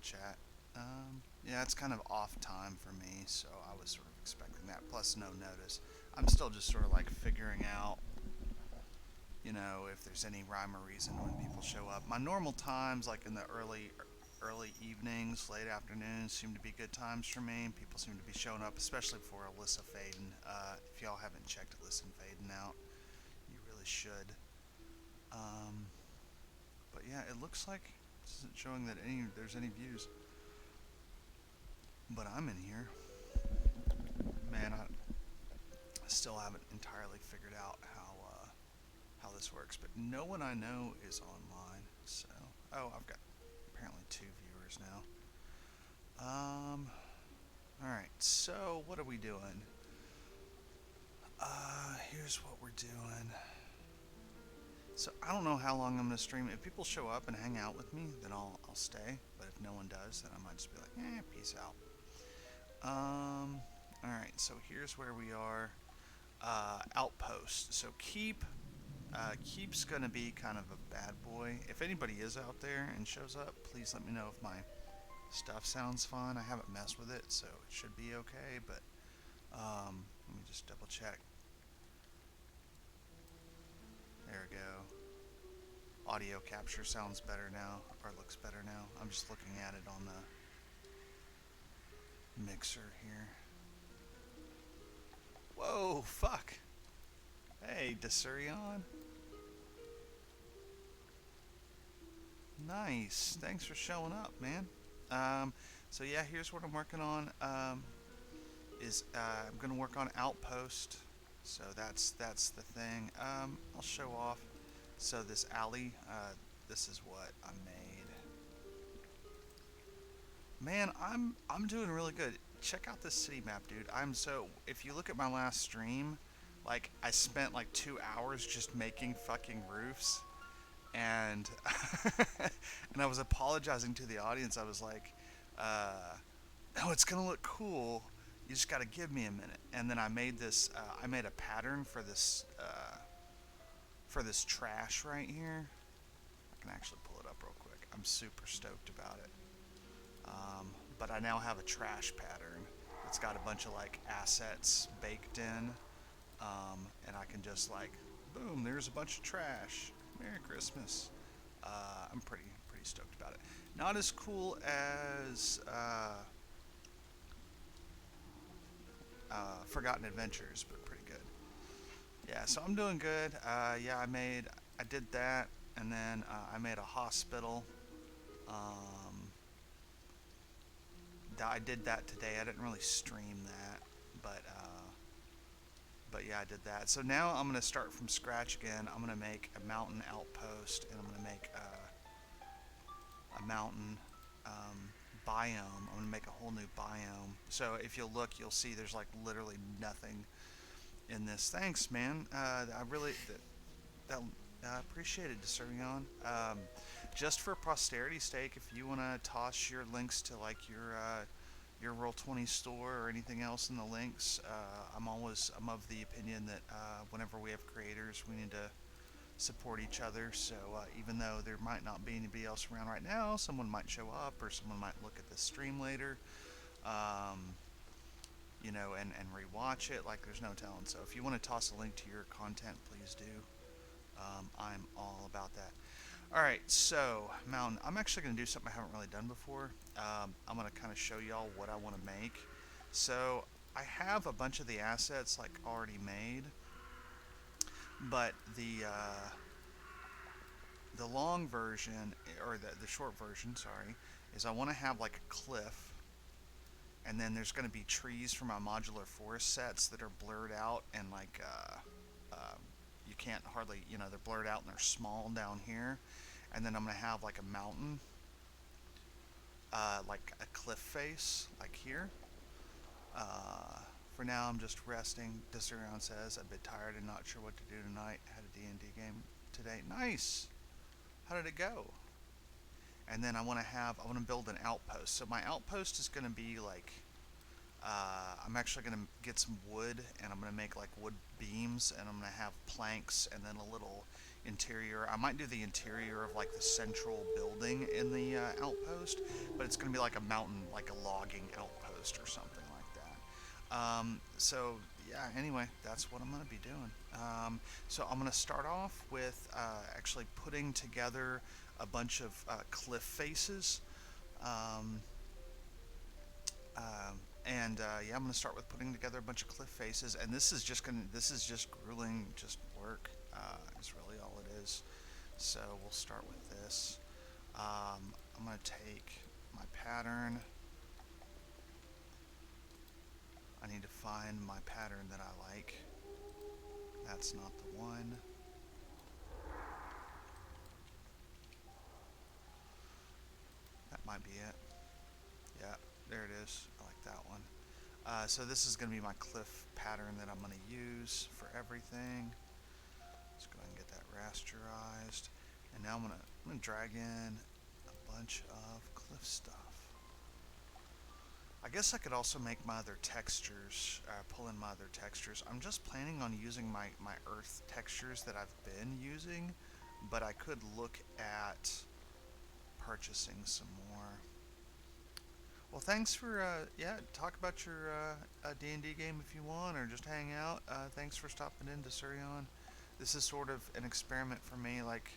chat. Yeah, it's kind of off time for me, so I was sort of expecting that. Plus, no notice. I'm still just sort of like figuring out, if there's any rhyme or reason when people show up. My normal times, like in the early evenings, late afternoons, seem to be good times for me. People seem to be showing up, especially for Alyssa Faden. If y'all haven't checked Alyssa Faden out, you really should. Um, but yeah, it looks like this isn't showing that there's any views. But I'm in here. Man, I still haven't entirely figured out how this works. But no one I know is online. So, oh, I've got apparently 2 viewers now. All right. So what are we doing? Here's what we're doing. So I don't know how long I'm gonna stream. If people show up and hang out with me, then I'll stay. But if no one does, then I might just be like, peace out. All right. So here's where we are. Outpost. So keep's gonna be kind of a bad boy. If anybody is out there and shows up, please let me know if my stuff sounds fine. I haven't messed with it, so it should be okay. But let me just double check. There we go. Audio capture sounds better now, or looks better now. I'm just looking at it on the mixer here. Whoa, fuck. Hey, Desurion. Nice. Thanks for showing up, man. So yeah, here's what I'm working on. I'm gonna work on Outpost. So that's the thing. I'll show off. So this alley, this is what I made. Man, I'm doing really good. Check out this city map, dude. If you look at my last stream, like I spent like 2 hours just making fucking roofs, and and I was apologizing to the audience. I was like, "Oh, it's gonna look cool. You just gotta give me a minute." And then I made this. I made a pattern for this trash right here. I can actually pull it up real quick. I'm super stoked about it. But I now have a trash pattern. It's got a bunch of like assets baked in, and I can just like, boom, there's a bunch of trash. Merry Christmas. I'm pretty stoked about it. Not as cool as Forgotten Adventures, but pretty good. Yeah, so I'm doing good. Yeah, I did that, and then I made a hospital. Um, I did that today. I didn't really stream that, but yeah, I did that. So now I'm gonna start from scratch again. I'm gonna make a mountain outpost, and I'm gonna make a mountain biome. I'm gonna make a whole new biome. So if you'll look, you'll see there's like literally nothing in this. Thanks, man. I really that I appreciate it, Desurion. Just for posterity's sake, if you want to toss your links to like your Roll20 store or anything else in the links, I'm of the opinion that whenever we have creators, we need to support each other. So even though there might not be anybody else around right now, someone might show up or someone might look at this stream later. Um, and rewatch it. Like, there's no telling. So if you want to toss a link to your content, please do. I'm all about that. All right, so mountain. I'm actually going to do something I haven't really done before. I'm going to kind of show y'all what I want to make. So I have a bunch of the assets like already made, but the long version, or the short version, sorry, is I want to have like a cliff, and then there's going to be trees from my modular forest sets that are blurred out, and like you can't hardly, they're blurred out and they're small down here. And then I'm going to have like a mountain, like a cliff face, like here. For now, I'm just resting. Disurion says, a bit tired and not sure what to do tonight. Had a D&D game today. Nice! How did it go? And then I want to build an outpost. So my outpost is going to be like, I'm actually going to get some wood, and I'm going to make like wood beams, and I'm going to have planks, and then a little interior. I might do the interior of like the central building in the outpost, but it's going to be like a mountain, like a logging outpost or something like that. So yeah, anyway, that's what I'm going to be doing. So I'm going to start off with actually putting together a bunch of cliff faces. Um, yeah, I'm gonna start with putting together a bunch of cliff faces, and this is just grueling, just work. Is really all it is. So we'll start with this. I'm gonna take my pattern. I need to find my pattern that I like. That's not the one. That might be it. Yeah, there it is. I like that one. So this is going to be my cliff pattern that I'm going to use for everything. Let's go ahead and get that rasterized. And now I'm going to drag in a bunch of cliff stuff. I guess I could also make my other textures, pull in my other textures. I'm just planning on using my earth textures that I've been using, but I could look at purchasing some more. Well, thanks for, yeah, talk about your D&D game if you want, or just hang out. Thanks for stopping in to Surion. This is sort of an experiment for me. Like,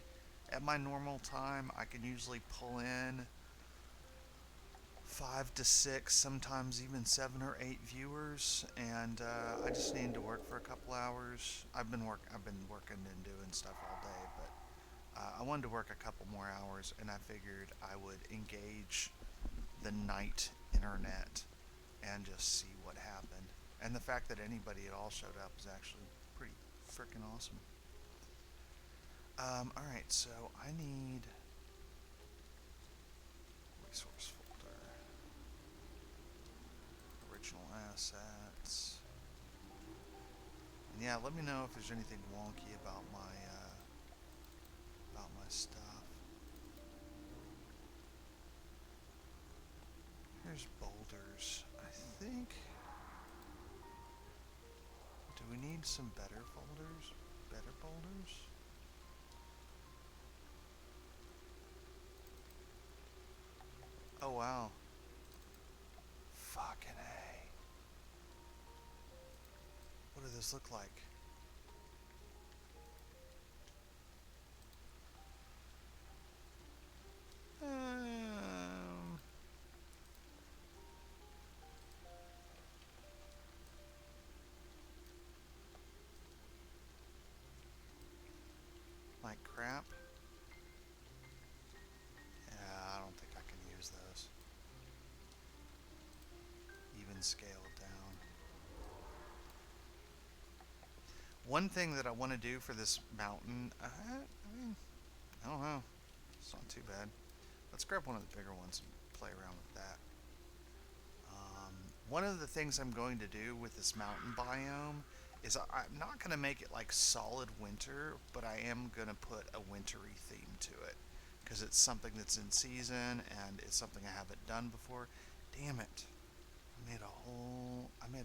at my normal time, I can usually pull in 5 to 6, sometimes even 7 or 8 viewers, and I just need to work for a couple hours. I've been working and doing stuff all day, but I wanted to work a couple more hours, and I figured I would engage the night internet and just see what happened. And the fact that anybody at all showed up is actually pretty freaking awesome. Alright, so I need resource folder, original assets. And yeah, let me know if there's anything wonky about my stuff. Here's boulders. I think. Do we need some better boulders? Better boulders? Oh wow. Fucking A. What does this look like? Um, like crap. Yeah, I don't think I can use those. Even scaled down. One thing that I want to do for this mountain, I mean, I don't know. It's not too bad. Let's grab one of the bigger ones and play around with that. One of the things I'm going to do with this mountain biome is I'm not going to make it like solid winter, but I am going to put a wintry theme to it because it's something that's in season and it's something I haven't done before. Damn it. I made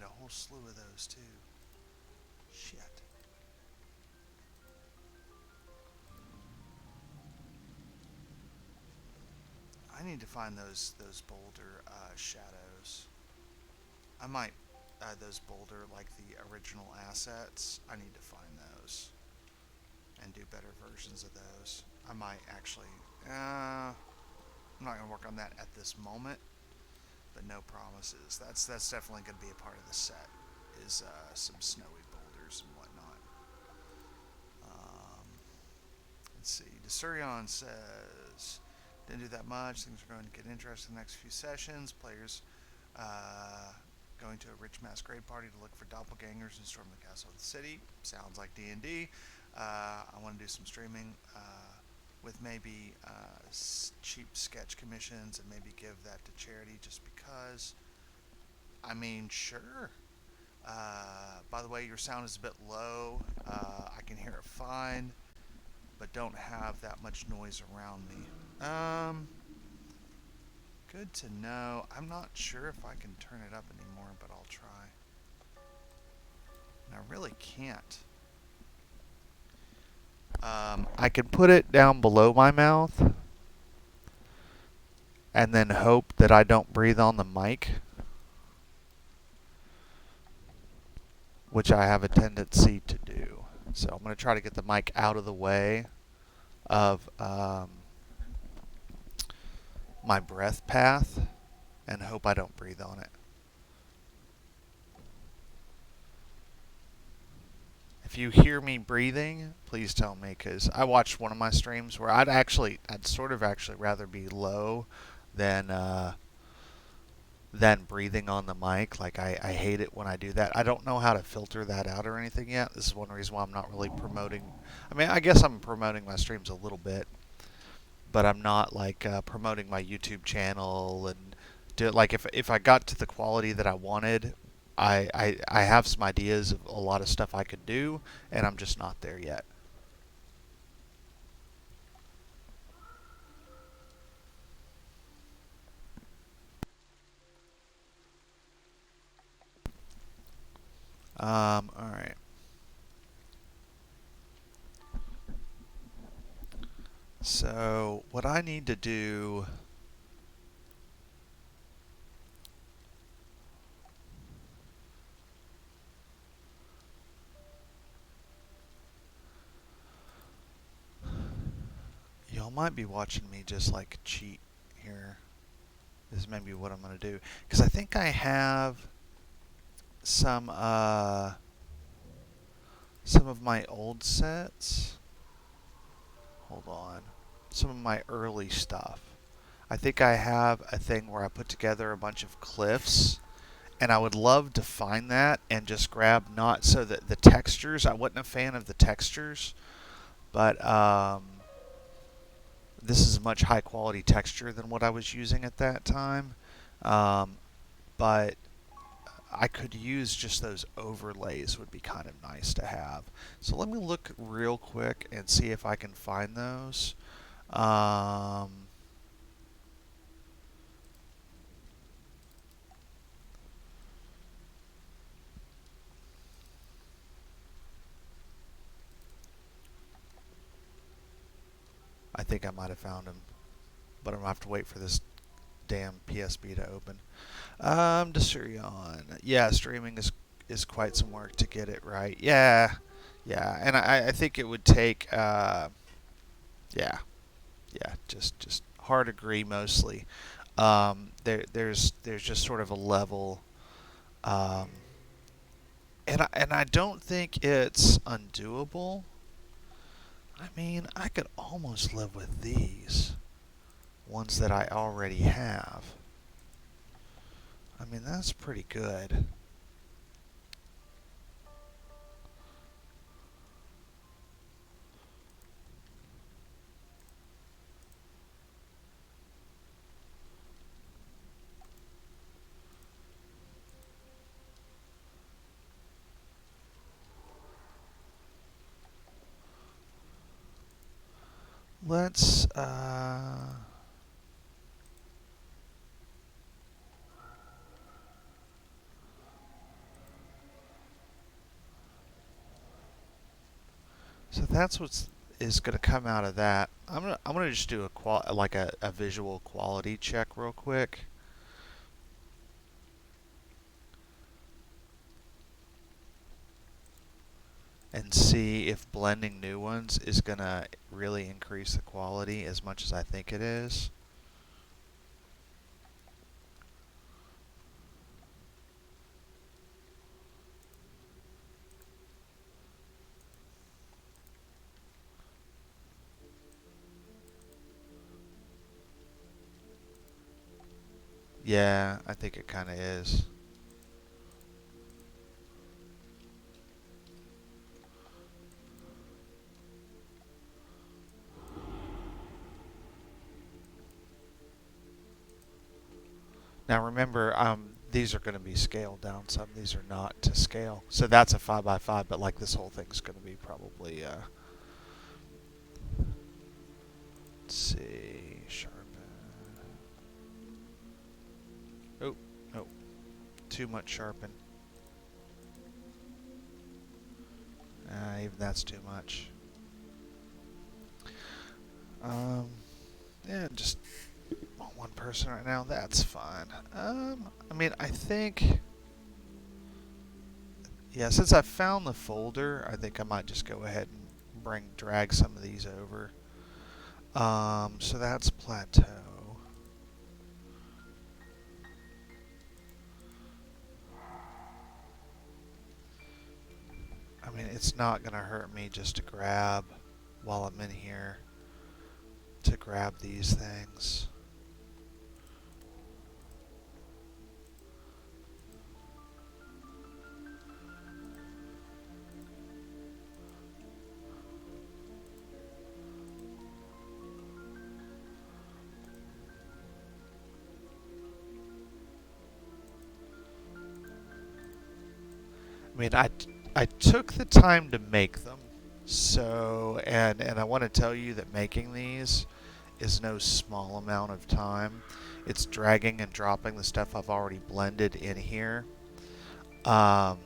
a whole slew of those too. Shit. I need to find those boulder shadows. I might those boulder like the original assets. I need to find those and do better versions of those. I might actually. I'm not gonna work on that at this moment, but no promises. That's definitely gonna be a part of the set. Is some snowy boulders and whatnot. Let's see. Desurion says, didn't do that much. Things are going to get interesting in the next few sessions. Players going to a rich masquerade party to look for doppelgangers and storm the castle of the city. Sounds like D&D. I want to do some streaming with maybe cheap sketch commissions and maybe give that to charity just because. I mean, sure. By the way, your sound is a bit low. I can hear it fine, but don't have that much noise around me. Good to know. I'm not sure if I can turn it up anymore, but I'll try. And I really can't. I can put it down below my mouth and then hope that I don't breathe on the mic, which I have a tendency to do. So I'm going to try to get the mic out of the way of my breath path and hope I don't breathe on it. If you hear me breathing, please tell me, because I watched one of my streams where I'd sort of actually rather be low than breathing on the mic. Like I hate it when I do that. I don't know how to filter that out or anything yet. This is one reason why I'm not really promoting. I mean, I guess I'm promoting my streams a little bit, but I'm not like promoting my YouTube channel and do like if I got to the quality that I wanted, I have some ideas of a lot of stuff I could do, and I'm just not there yet. All right. So what I need to do. Y'all might be watching me just like cheat here. This may be what I'm going to do. Because I think I have some of my old sets. Hold on. Some of my early stuff. I think I have a thing where I put together a bunch of cliffs, and I would love to find that and just grab not so that the textures. I wasn't a fan of the textures, but this is a much high quality texture than what I was using at that time. But I could use just those overlays would be kind of nice to have. So let me look real quick and see if I can find those. I think I might have found them, but I'm going to have to wait for this damn PSB to open. Desurion. Yeah, streaming is quite some work to get it right. Yeah, yeah, and I think it would take yeah, just hard agree mostly. There's just sort of a level, um, and I don't think it's undoable. I mean, I could almost live with these ones that I already have. I mean, that's pretty good. Let's so that's what's is going to come out of that. I'm gonna just do a visual quality check real quick. And see if blending new ones is going to really increase the quality as much as I think it is. Yeah, I think it kind of is. Now remember, these are going to be scaled down some. These are not to scale. So that's a 5x5, but like this whole thing's going to be probably, let's see, sharpen. Oh, no, too much sharpen. Even that's too much. Yeah, just want one person right now. That's fine. I mean, I think, yeah, since I found the folder, I think I might just go ahead and drag some of these over. So that's plateau. I mean, it's not going to hurt me just to grab, while I'm in here, to grab these things. I mean, I took the time to make them. So, and I want to tell you that making these is no small amount of time. It's dragging and dropping the stuff I've already blended in here. Um,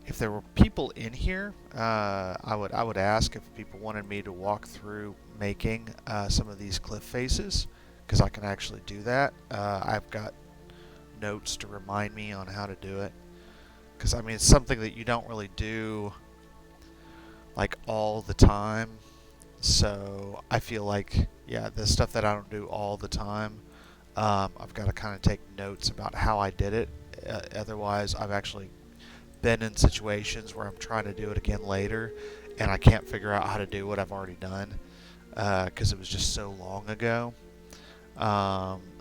if there were people in here, I would ask if people wanted me to walk through making some of these cliff faces, because I can actually do that. I've got notes to remind me on how to do it, because I mean it's something that you don't really do like all the time. So I feel like, yeah, the stuff that I don't do all the time, I've got to kind of take notes about how I did it. Otherwise, I've actually been in situations where I'm trying to do it again later, and I can't figure out how to do what I've already done because it was just so long ago.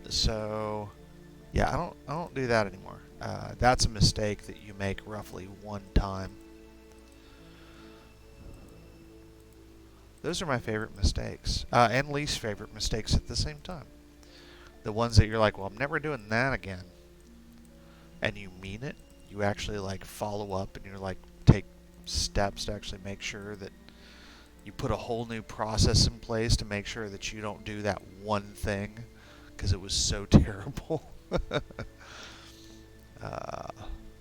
So yeah, I don't do that anymore. That's a mistake that you make roughly one time. Those are my favorite mistakes, and least favorite mistakes at the same time. The ones that you're like, well, I'm never doing that again, and you mean it. You actually like follow up, and you're like take steps to actually make sure that you put a whole new process in place to make sure that you don't do that one thing because it was so terrible, uh,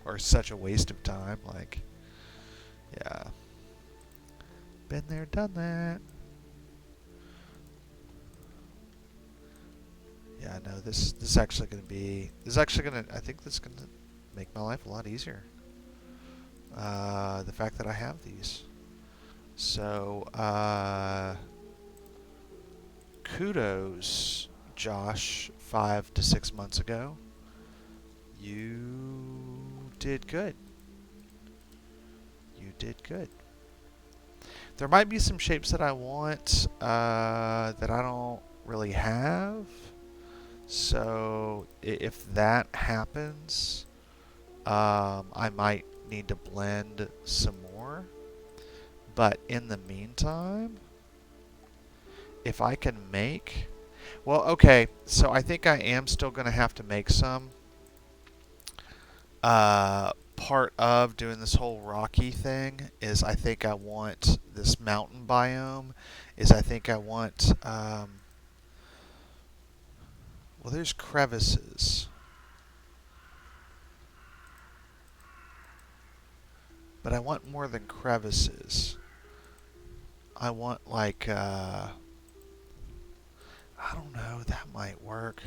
or such a waste of time. Like, yeah, been there, done that. Yeah, no, this is actually going to be, this is actually going to, I think this is going to make my life a lot easier. The fact that I have these. So, kudos, Josh, 5 to 6 months ago. You did good. You did good. There might be some shapes that I want that I don't really have. So if that happens, I might need to blend some more. But in the meantime, if I can make... Well, okay, so I think I am still going to have to make some. Part of doing this whole rocky thing is I think I want this mountain biome, is I think I want... well, there's crevices. But I want more than crevices. I want like, I don't know, that might work.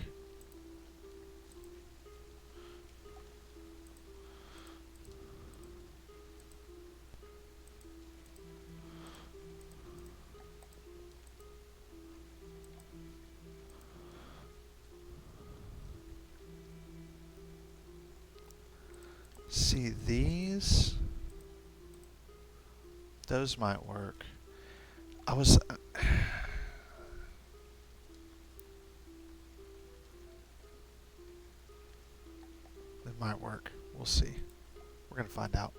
See, those might work. I was... it might work. We'll see. We're going to find out.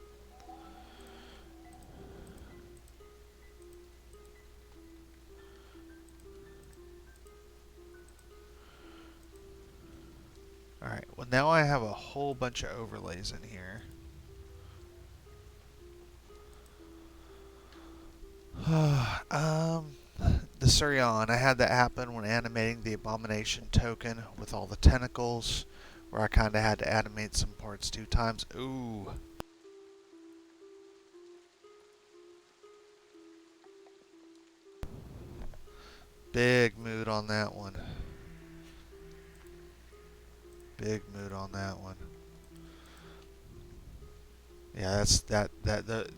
Alright, well now I have a whole bunch of overlays in here. The Surion, I had that happen when animating the Abomination token with all the tentacles, where I kind of had to animate some parts 2 times. Ooh. Big mood on that one. Big mood on that one. Yeah,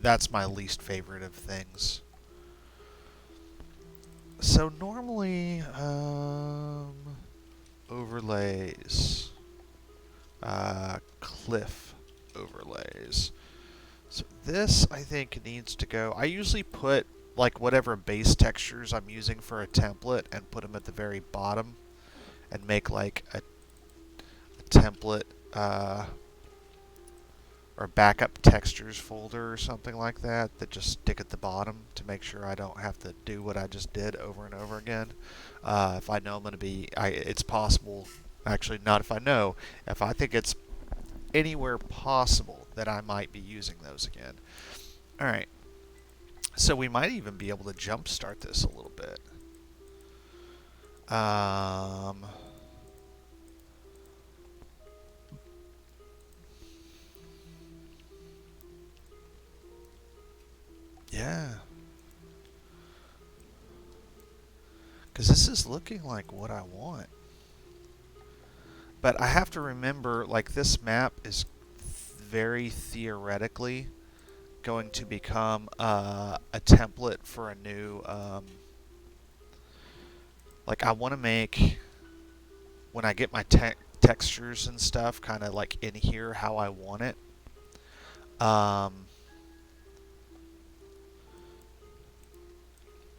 that's my least favorite of things. So normally, overlays, cliff overlays. So this I think needs to go. I usually put like whatever base textures I'm using for a template and put them at the very bottom and make like a template or backup textures folder or something like that that just stick at the bottom to make sure I don't have to do what I just did over and over again. If I know I'm going to be, it's possible. Actually, not if I know. If I think it's anywhere possible that I might be using those again. All right. So we might even be able to jumpstart this a little bit. Um, yeah. Because this is looking like what I want. But I have to remember, like, this map is very theoretically going to become a template for a new, like, I want to make, when I get my textures and stuff, kind of like in here how I want it. Um,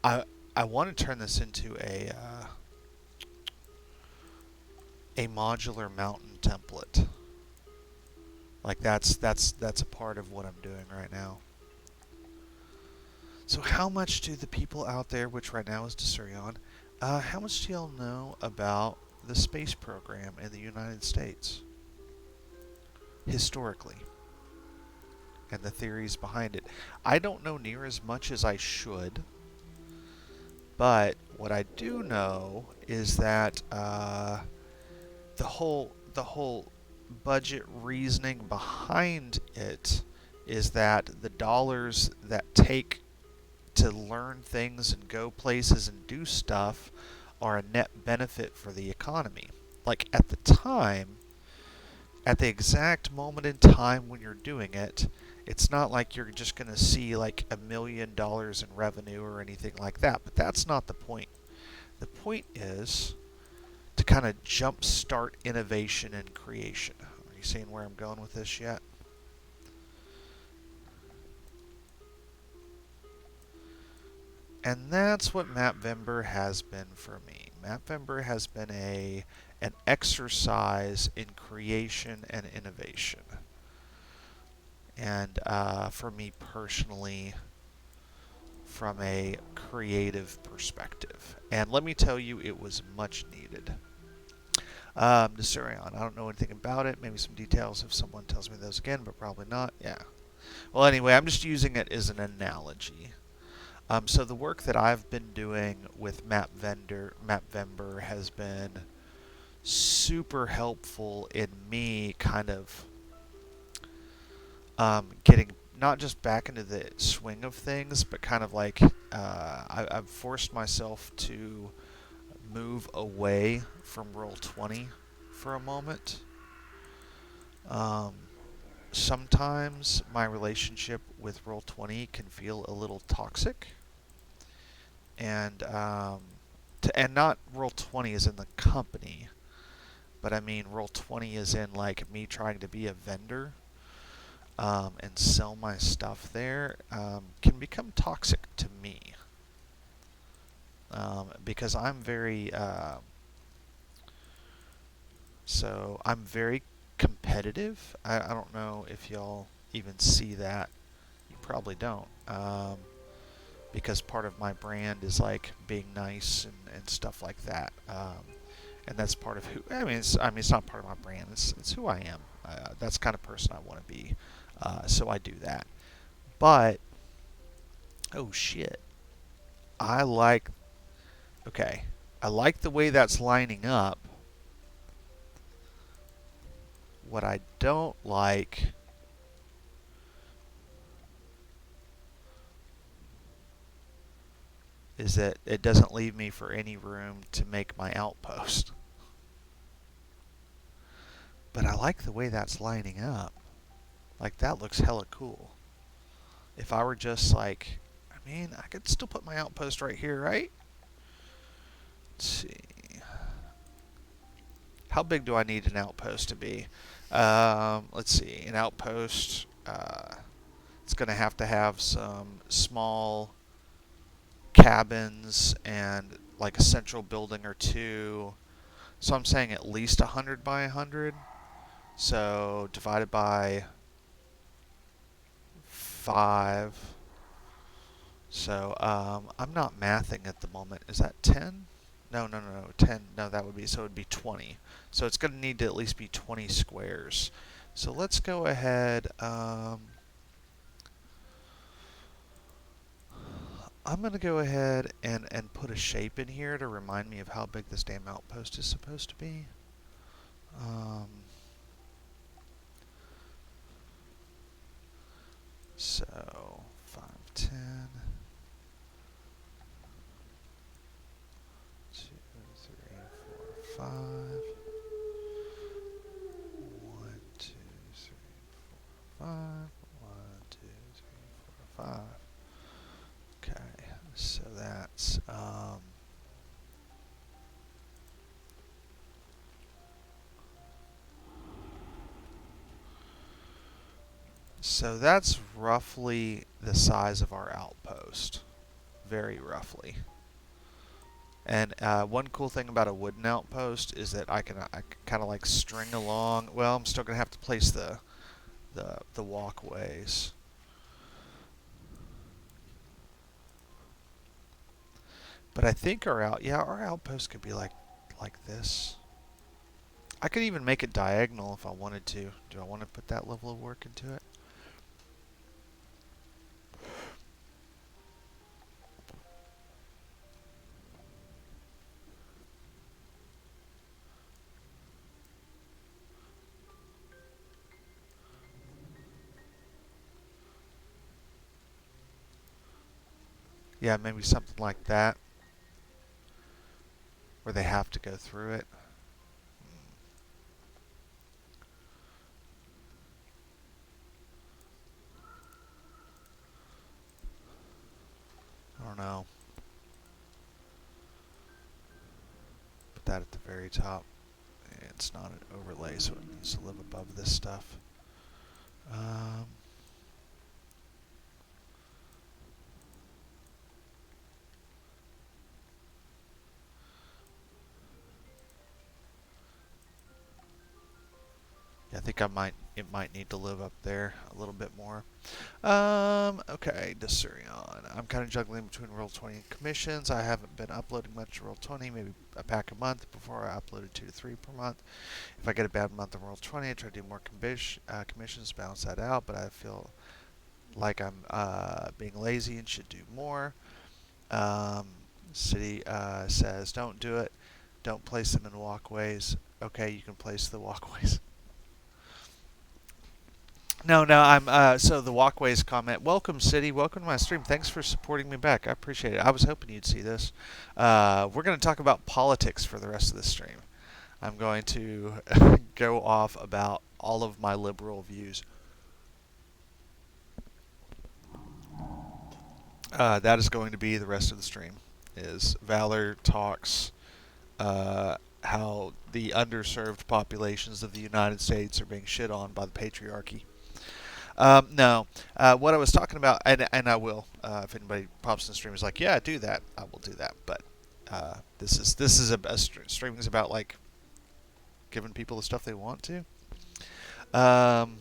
I I want to turn this into a modular mountain template. Like that's a part of what I'm doing right now. So how much do the people out there, which right now is Desurion, how much do y'all know about the space program in the United States? Historically. And the theories behind it. I don't know near as much as I should, but what I do know is that the whole budget reasoning behind it is that the dollars that take to learn things and go places and do stuff are a net benefit for the economy. Like at the time, at the exact moment in time when you're doing it, it's not like you're just going to see like $1 million in revenue or anything like that. But that's not the point. The point is to kind of jumpstart innovation and creation. Are you seeing where I'm going with this yet? And that's what Mapvember has been for me. Mapvember has been an exercise in creation and innovation. And for me personally, from a creative perspective. And let me tell you, it was much needed. Desurion, I don't know anything about it. Maybe some details if someone tells me those again, but probably not. Yeah. Well, anyway, I'm just using it as an analogy. So the work that I've been doing with Mapvember has been super helpful in me kind of getting not just back into the swing of things, but kind of like I've forced myself to move away from Roll20 for a moment. Um, Sometimes my relationship with Roll20 can feel a little toxic, and and not Roll20 is in the company, but I mean Roll20 is in like me trying to be a vendor and sell my stuff there can become toxic to me because I'm very competitive. I don't know if y'all even see that. You probably don't. Because part of my brand is like being nice and stuff like that. And that's part of who it's not part of my brand. It's who I am. That's the kind of person I want to be. So I do that. But oh shit, I like. Okay, I like the way that's lining up. What I don't like is that it doesn't leave me for any room to make my outpost. But I like the way that's lining up. Like, that looks hella cool. If I were just like, I mean, I could still put my outpost right here, right? Let's see. How big do I need an outpost to be? Let's see. An outpost, it's going to have some small cabins and like a central building or two. So I'm saying at least 100 by 100. So divided by 5. So I'm not mathing at the moment. Is that 10? No, no, no, no. 10. No, that would be, so it would be 20. So it's going to need to at least be 20 squares. So let's go ahead. I'm going to go ahead and put a shape in here to remind me of how big this damn outpost is supposed to be. So 5, 10, 2, 3, 4, 5. 1, 2, 3, 4, 5. 1, 2, 3, 4, 5. Okay, so that's so that's roughly the size of our outpost, very roughly. And one cool thing about a wooden outpost is that I can kind of like string along. Well, I'm still gonna have to place the walkways. But I think our outpost could be like this. I could even make it diagonal if I wanted to. Do I want to put that level of work into it? Yeah, maybe something like that, where they have to go through it. I don't know. Put that at the very top. It's not an overlay, so it needs to live above this stuff. Um, yeah, I think it might need to live up there a little bit more. Okay, Desurion. I'm kind of juggling between Roll20 and commissions. I haven't been uploading much to Roll20, maybe a pack a month. Before I uploaded 2 to 3 per month. If I get a bad month on Roll20, I try to do more commissions to balance that out, but I feel like I'm being lazy and should do more. Um, City says don't do it. Don't place them in walkways. Okay, you can place the walkways. No, no, so the walkways comment. Welcome, City. Welcome to my stream. Thanks for supporting me back. I appreciate it. I was hoping you'd see this. We're going to talk about politics for the rest of the stream. I'm going to go off about all of my liberal views. That is going to be the rest of the stream. Is Valor talks how the underserved populations of the United States are being shit on by the patriarchy. No, what I was talking about, and I will, if anybody pops in the stream is like, yeah, do that, I will do that. But this is a streaming is about like giving people the stuff they want to. Um,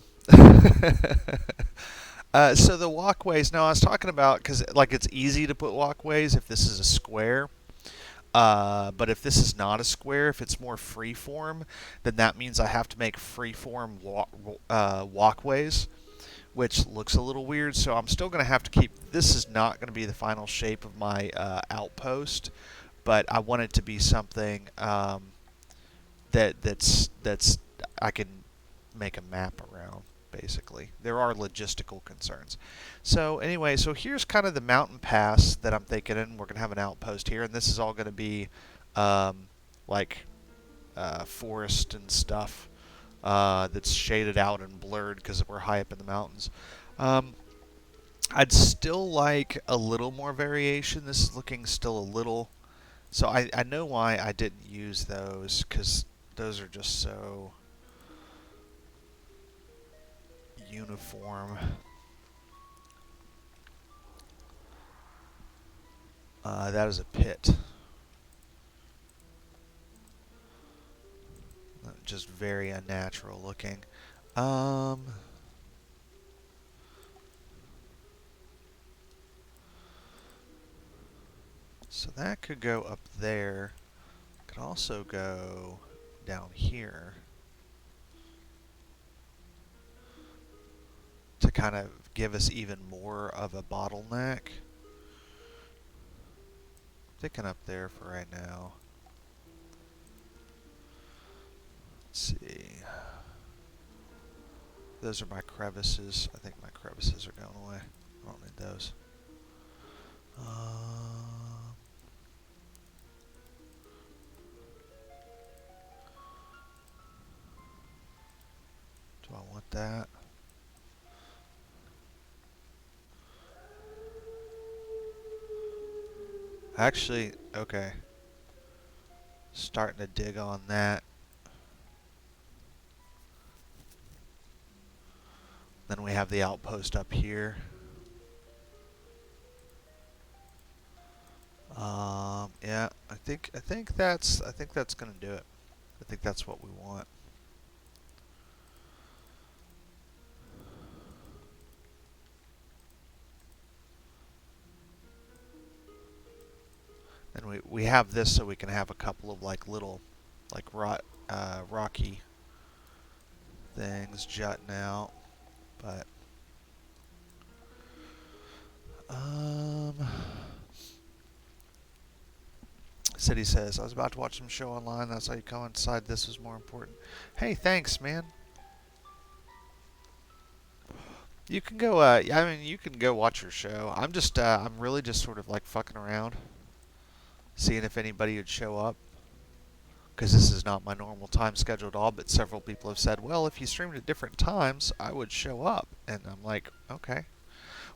so the walkways. No, I was talking about because like it's easy to put walkways if this is a square. But if this is not a square, if it's more freeform, then that means I have to make freeform walkways, which looks a little weird. So I'm still going to have to keep. This is not going to be the final shape of my outpost, but I want it to be something that's I can make a map around, basically. basically. There are logistical concerns. So anyway, so here's kind of the mountain pass that I'm thinking, and we're going to have an outpost here, and this is all going to be like forest and stuff that's shaded out and blurred because we're high up in the mountains. Um, I'd still like a little more variation. This is looking still a little... So I know why I didn't use those, because those are just so uniform. That is a pit. Just very unnatural looking. So that could go up there. Could also go down here to kind of give us even more of a bottleneck. Sticking up there for right now. Let's see. Those are my crevices. I think my crevices are going away. I don't need those. Do I want that? Actually, okay. Starting to dig on that. Then we have the outpost up here. Yeah, I think that's gonna do it. I think that's what we want. And we have this so we can have a couple of like little like rocky things jutting out, but City says, I was about to watch some show online. That's how you coincide. This was more important. Hey, thanks, man. You can go, I mean, you can go watch your show. I'm really just sort of like fucking around, seeing if anybody would show up. Because this is not my normal time schedule at all, but several people have said, well, if you streamed at different times, I would show up. And I'm like, okay.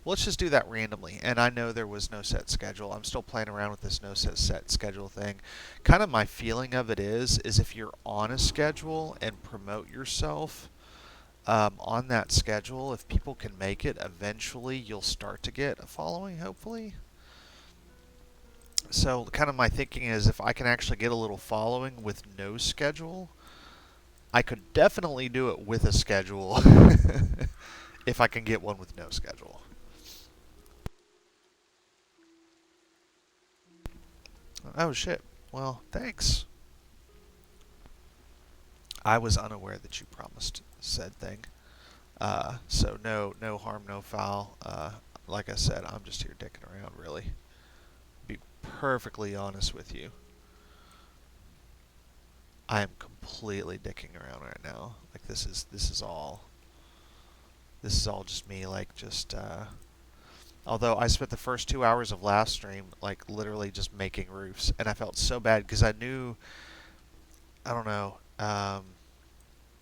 Well, let's just do that randomly. And I know there was no set schedule. I'm still playing around with this no set schedule thing. Kind of my feeling of it is if you're on a schedule and promote yourself on that schedule, if people can make it, eventually you'll start to get a following, hopefully. So kind of my thinking is if I can actually get a little following with no schedule, I could definitely do it with a schedule if I can get one with no schedule. Oh shit. Well, thanks. I was unaware that you promised said thing. So no harm, no foul. Like I said, I'm just here dicking around, really. Be perfectly honest with you. I am completely dicking around right now. Like this is all just me, like just although I spent the first 2 hours of last stream like literally just making roofs, and I felt so bad because I knew, I don't know,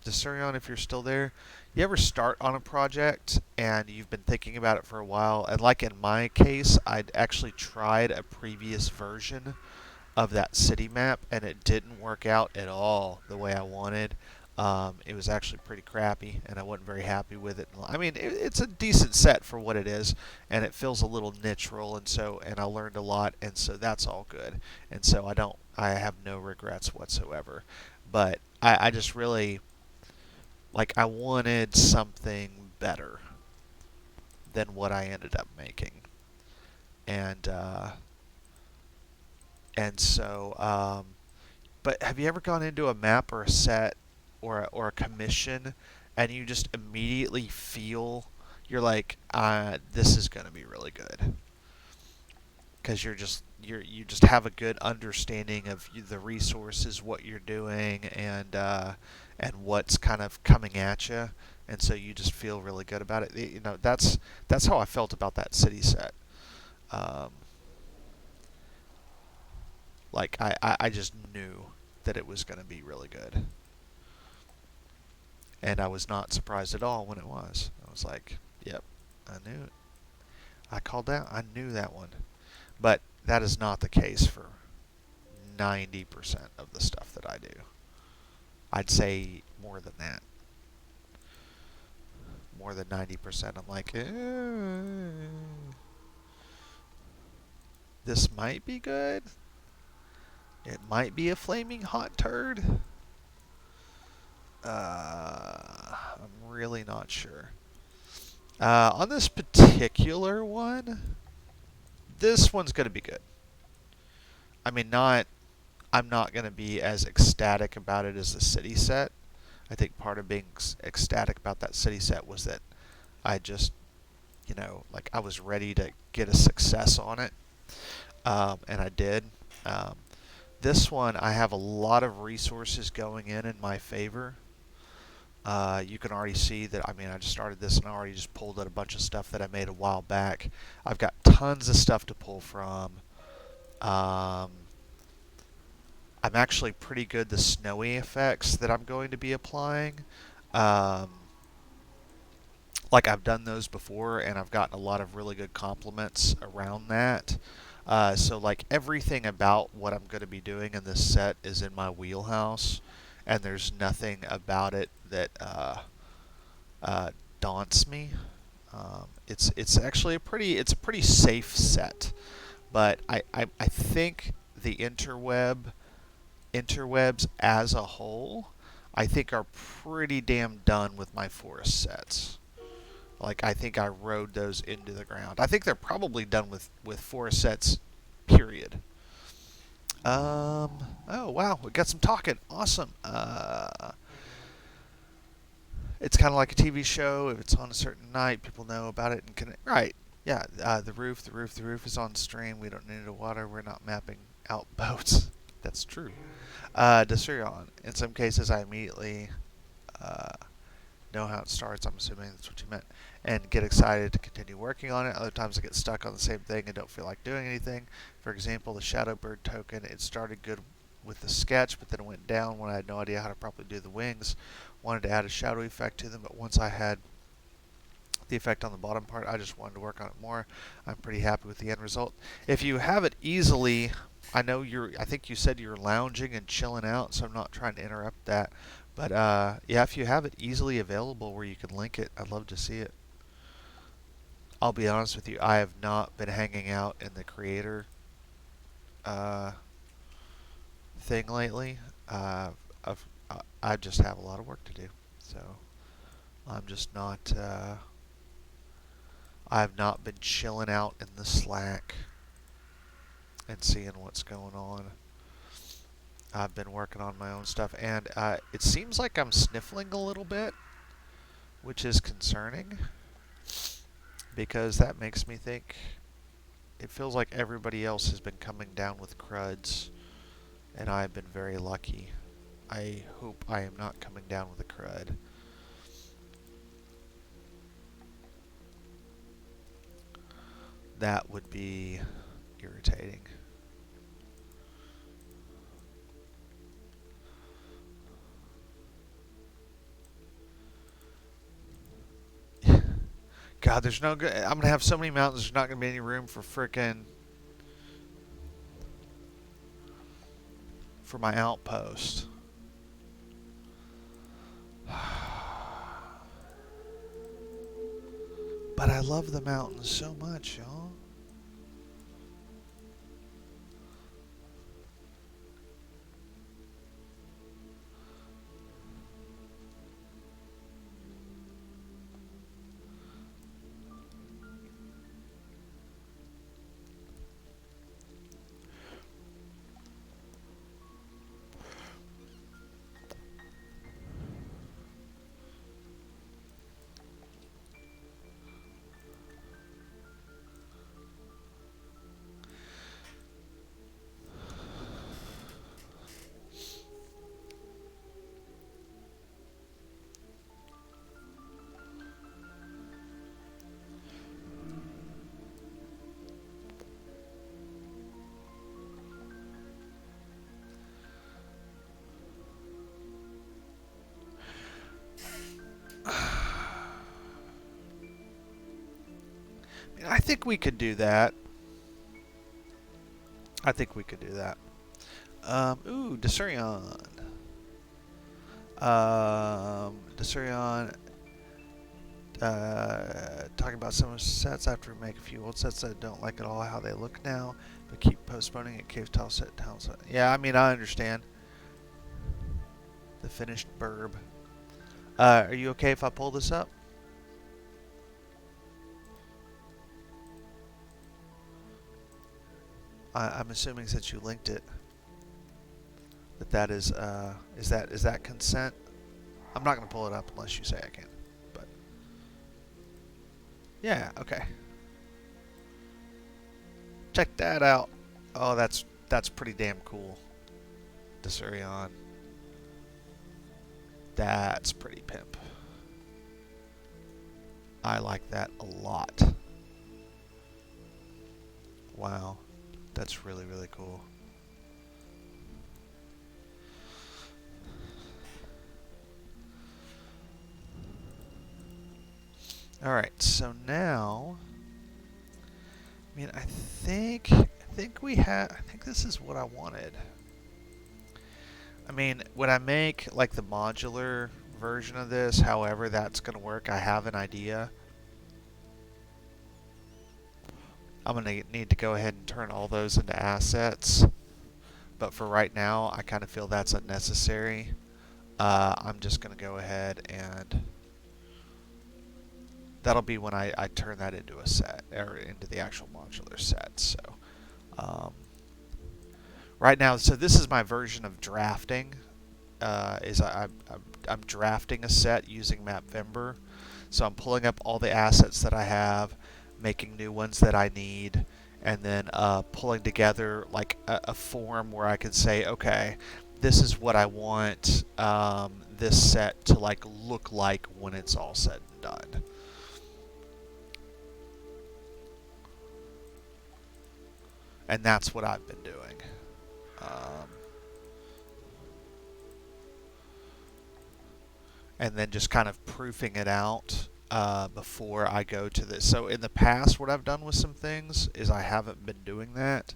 Desurion, if you're still there, you ever start on a project and you've been thinking about it for a while, and like in my case, I'd actually tried a previous version of that city map and it didn't work out at all the way I wanted. It was actually pretty crappy and I wasn't very happy with it. I mean, it's a decent set for what it is, and it feels a little niche-roll, and I learned a lot, and so that's all good. And so I have no regrets whatsoever. But I just really, like, I wanted something better than what I ended up making. And so, but have you ever gone into a map or a set or a commission and you just immediately feel, you're like, this is going to be really good? Because you just have a good understanding of the resources, what you're doing, and what's kind of coming at you, and so you just feel really good about it. You know, that's how I felt about that city set. Um, like I just knew that it was going to be really good, and I was not surprised at all when it was. I was like, "Yep, I knew it. I called that. I knew that one." But that is not the case for 90% of the stuff that I do. I'd say more than that. More than 90%. I'm like, this might be good. It might be a flaming hot turd. I'm really not sure. On this particular one, this one's going to be good. I mean, not. I'm not going to be as ecstatic about it as the city set. I think part of being ecstatic about that city set was that I just, like I was ready to get a success on it, and I did. Um, this one, I have a lot of resources going in my favor. You can already see that, I mean, I just started this and I already just pulled out a bunch of stuff that I made a while back. I've got tons of stuff to pull from. Um, I'm actually pretty good the snowy effects that I'm going to be applying. Um, like I've done those before and I've gotten a lot of really good compliments around that. So like everything about what I'm going to be doing in this set is in my wheelhouse, and there's nothing about it that uh, daunts me. It's actually a pretty safe set, but I think the interwebs as a whole, I think are pretty damn done with my forest sets. Like I think I rode those into the ground. I think they're probably done with forest sets. Period. Oh wow, we got some talking. Awesome. It's kind of like a TV show. If it's on a certain night, people know about it and can. Right. Yeah. The roof is on stream. We don't need to water. We're not mapping out boats. That's true. Desurion. In some cases, I immediately uh, know how it starts. I'm assuming that's what you meant. And get excited to continue working on it. Other times I get stuck on the same thing and don't feel like doing anything. For example, the Shadowbird token, it started good with the sketch, but then it went down when I had no idea how to properly do the wings. Wanted to add a shadow effect to them, but once I had the effect on the bottom part, I just wanted to work on it more. I'm pretty happy with the end result. If you have it easily, I think you said you're lounging and chilling out, so I'm not trying to interrupt that. But yeah, if you have it easily available where you can link it, I'd love to see it. I'll be honest with you, I have not been hanging out in the creator uh, thing lately. I've, I just have a lot of work to do, so I'm just not. I've not been chilling out in the Slack and seeing what's going on. I've been working on my own stuff, and it seems like I'm sniffling a little bit, which is concerning because that makes me think it feels like everybody else has been coming down with cruds, and I've been very lucky. I hope I am not coming down with a crud. That would be irritating. God, there's no good. I'm gonna have so many mountains. There's not gonna be any room for frickin' for my outpost. But I love the mountains so much, y'all. I think we could do that. I think we could do that. Ooh, Desurion. Desurion. Talking about some sets after we make a few old sets that I don't like at all how they look now, but keep postponing it. Cave tile set, town set. Yeah, I mean, I understand. The finished burb. Are you okay if I pull this up? I'm assuming since you linked it, that is that consent? I'm not gonna pull it up unless you say I can. But yeah, okay. Check that out. Oh, that's pretty damn cool. Desurion. That's pretty pimp. I like that a lot. Wow. That's really, really cool. Alright, so now I mean I think this is what I wanted. I mean, when I make like the modular version of this, however that's gonna work, I have an idea. I'm going to need to go ahead and turn all those into assets. But for right now, I kind of feel that's unnecessary. I'm just going to go ahead and that'll be when I turn that into a set, or into the actual modular set. So right now, so this is my version of drafting. I'm drafting a set using Mapvember. So I'm pulling up all the assets that I have, making new ones that I need, and then pulling together like a form where I can say, okay, this is what I want this set to like look like when it's all said and done. And that's what I've been doing. And then just kind of proofing it out before I go to this. So in the past, what I've done with some things is I haven't been doing that.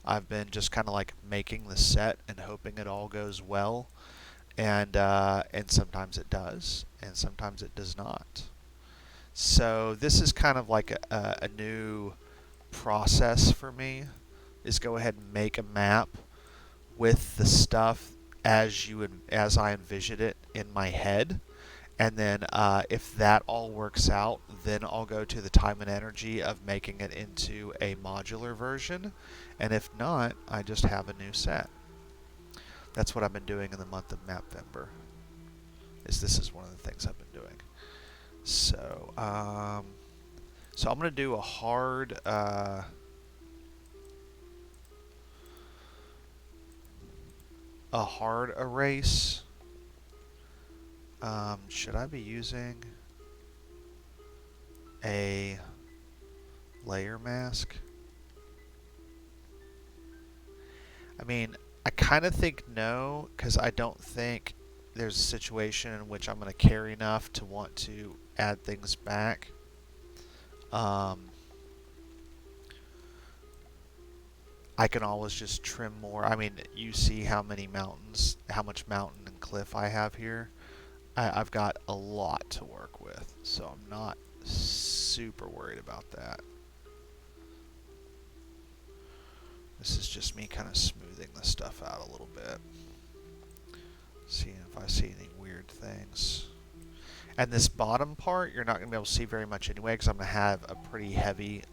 I've been just kind of like making the set and hoping it all goes well, and sometimes it does, and sometimes it does not. So this is kind of like a new process for me. Is go ahead and make a map with the stuff as I envision it in my head. And then if that all works out, then I'll go to the time and energy of making it into a modular version. And if not, I just have a new set. That's what I've been doing in the month of Mapvember. This is one of the things I've been doing. So I'm going to do a hard erase. Should I be using a layer mask? I mean, I kind of think no, because I don't think there's a situation in which I'm going to care enough to want to add things back. I can always just trim more. I mean, you see how much mountain and cliff I have here. I've got a lot to work with, so I'm not super worried about that. This is just me kind of smoothing the stuff out a little bit, seeing if I see any weird things. And this bottom part, you're not going to be able to see very much anyway, because I'm going to have a pretty heavy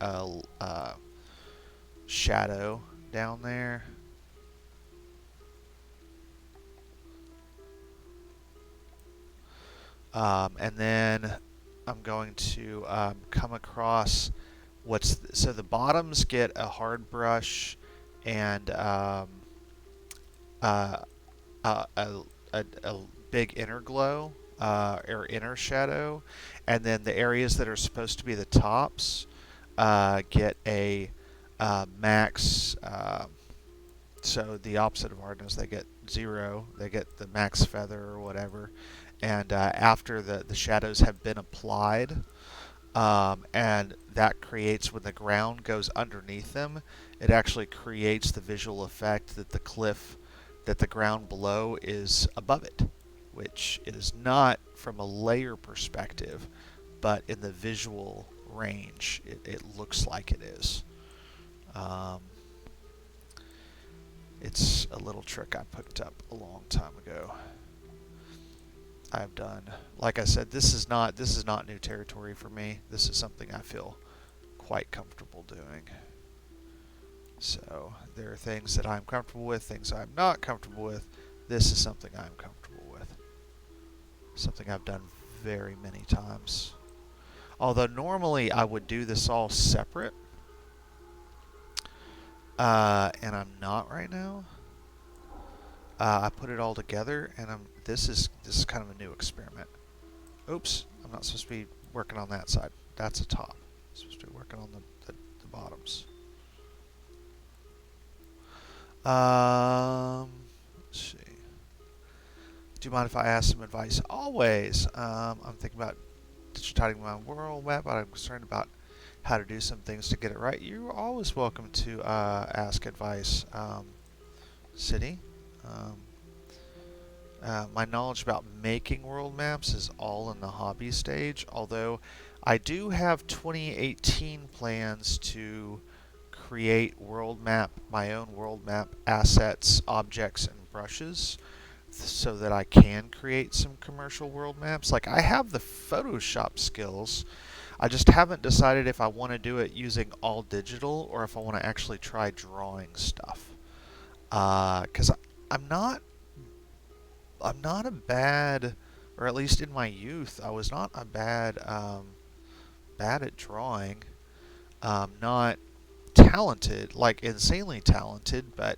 shadow down there. And then I'm going to come across so the bottoms get a hard brush and a big inner glow or inner shadow, and then the areas that are supposed to be the tops get a max. So the opposite of hardness, they get 0. They get the max feather or whatever. And after the shadows have been applied, and that creates, when the ground goes underneath them, it actually creates the visual effect that the cliff, that the ground below is above it, which it is not from a layer perspective, but in the visual range, it looks like it is. Um, it's a little trick I picked up a long time ago. I've done, like I said, this is not new territory for me. This is something I feel quite comfortable doing. So there are things that I'm comfortable with, things I'm not comfortable with. This is something I'm comfortable with. Something I've done very many times. Although normally I would do this all separate, and I'm not right now. I put it all together, and this is kind of a new experiment. Oops, I'm not supposed to be working on that side. That's a top. I'm supposed to be working on the bottoms. Let's see. Do you mind if I ask some advice? Always. I'm thinking about digitizing my world map, but I'm concerned about how to do some things to get it right. You're always welcome to ask advice, City. Um, my knowledge about making world maps is all in the hobby stage, although I do have 2018 plans to create my own world map assets, objects, and brushes so that I can create some commercial world maps. Like, I have the Photoshop skills. I just haven't decided if I want to do it using all digital or if I want to actually try drawing stuff. Because I'm not a bad, or at least in my youth, I was not a bad at drawing. Not talented, like insanely talented, but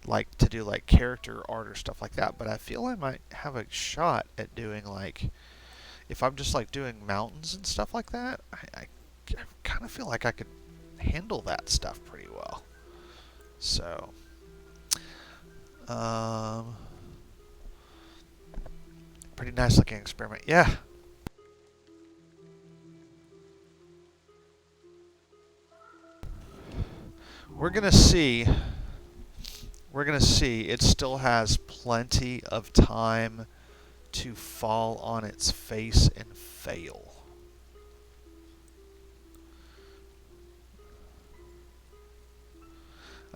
like to do like character art or stuff like that. But I feel I might have a shot at doing, like, if I'm just like doing mountains and stuff like that, I kind of feel like I could handle that stuff pretty well. So, pretty nice looking experiment. Yeah. We're gonna see. We're gonna see. It still has plenty of time to fall on its face and fail.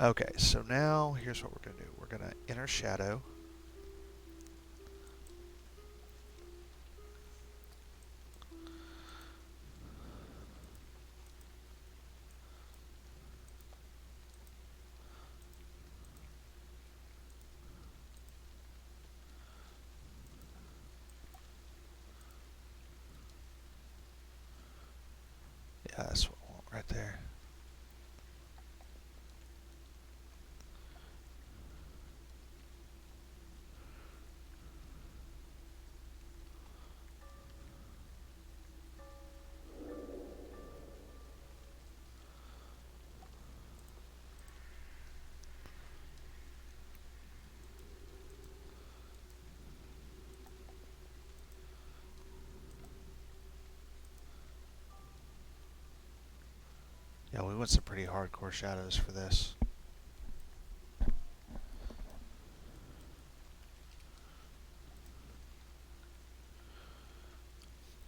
Okay, so now here's what we're gonna do. We're gonna inner shadow. Yeah, that's what I want right there. Yeah, we want some pretty hardcore shadows for this.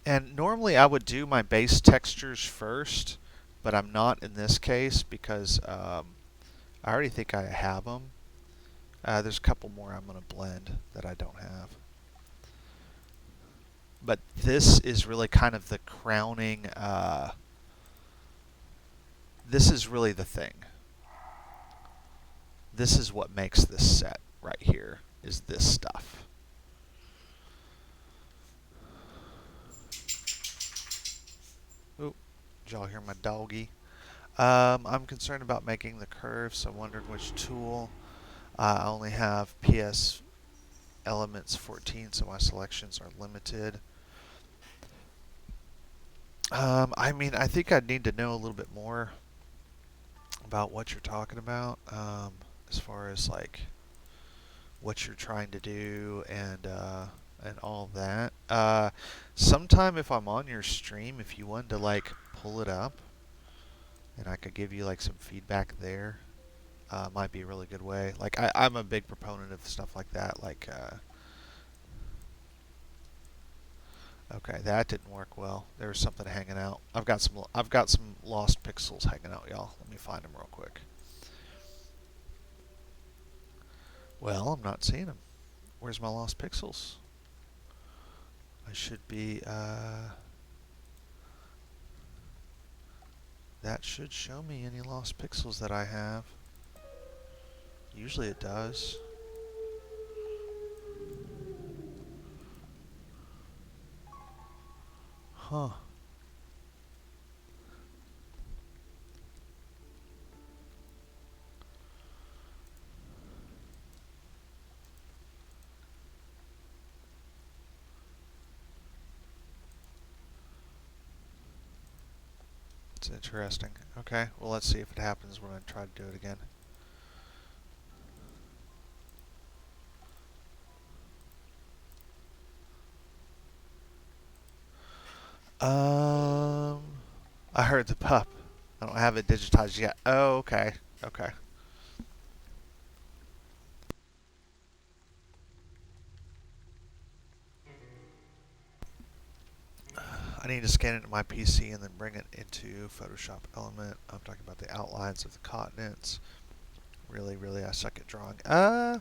And normally I would do my base textures first, but I'm not in this case because I already think I have them. There's a couple more I'm going to blend that I don't have. But this is really kind of the crowning, this is really the thing. This is what makes this set right here, is this stuff. Oop, did y'all hear my doggy? I'm concerned about making the curve, so I'm wondering which tool. I only have PS Elements 14, so my selections are limited. I mean, I think I'd need to know a little bit more about what you're talking about, as far as like what you're trying to do, and and all that. Sometime if I'm on your stream, if you wanted to like pull it up, and I could give you like some feedback there, might be a really good way. Like I'm a big proponent of stuff like that. Like, okay, that didn't work well. There was something hanging out. I've got some lost pixels hanging out, y'all. Let me find them real quick. Well, I'm not seeing them. Where's my lost pixels? I should be, that should show me any lost pixels that I have. Usually it does. Huh. It's interesting. Okay, well let's see if it happens when I try to do it again. I heard the pup. I don't have it digitized yet. Oh, okay. Okay. I need to scan it to my PC and then bring it into Photoshop Element. I'm talking about the outlines of the continents. Really, really, I suck at drawing. I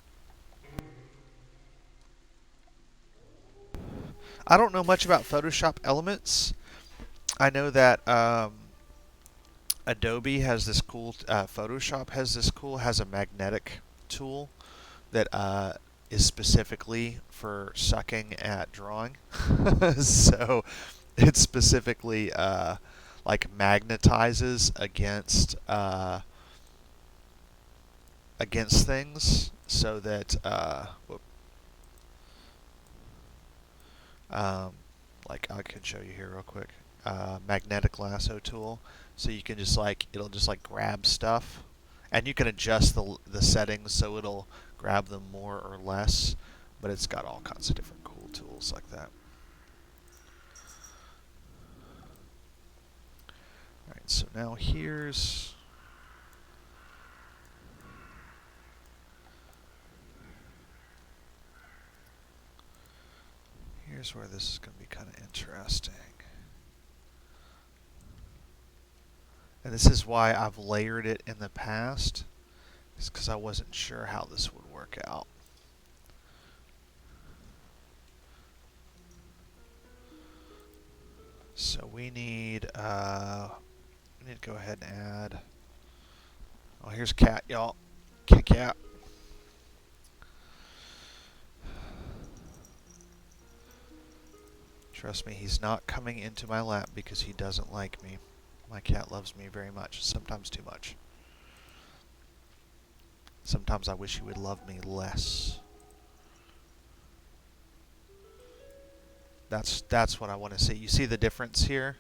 don't know much about Photoshop Elements. I know that Adobe has this cool, Photoshop has a magnetic tool that is specifically for sucking at drawing. So it specifically like magnetizes against things so that um, like I can show you here real quick. Magnetic lasso tool, so you can just like it'll just like grab stuff, and you can adjust the settings so it'll grab them more or less. But it's got all kinds of different cool tools like that. All right, so now here's where this is going to be kind of interesting. And this is why I've layered it in the past, is because I wasn't sure how this would work out. So we need to go ahead and add. Oh, here's cat, y'all. Kitty cat. Trust me, he's not coming into my lap because he doesn't like me. My cat loves me very much, sometimes too much. Sometimes I wish he would love me less. That's what I want to see. You see the difference here?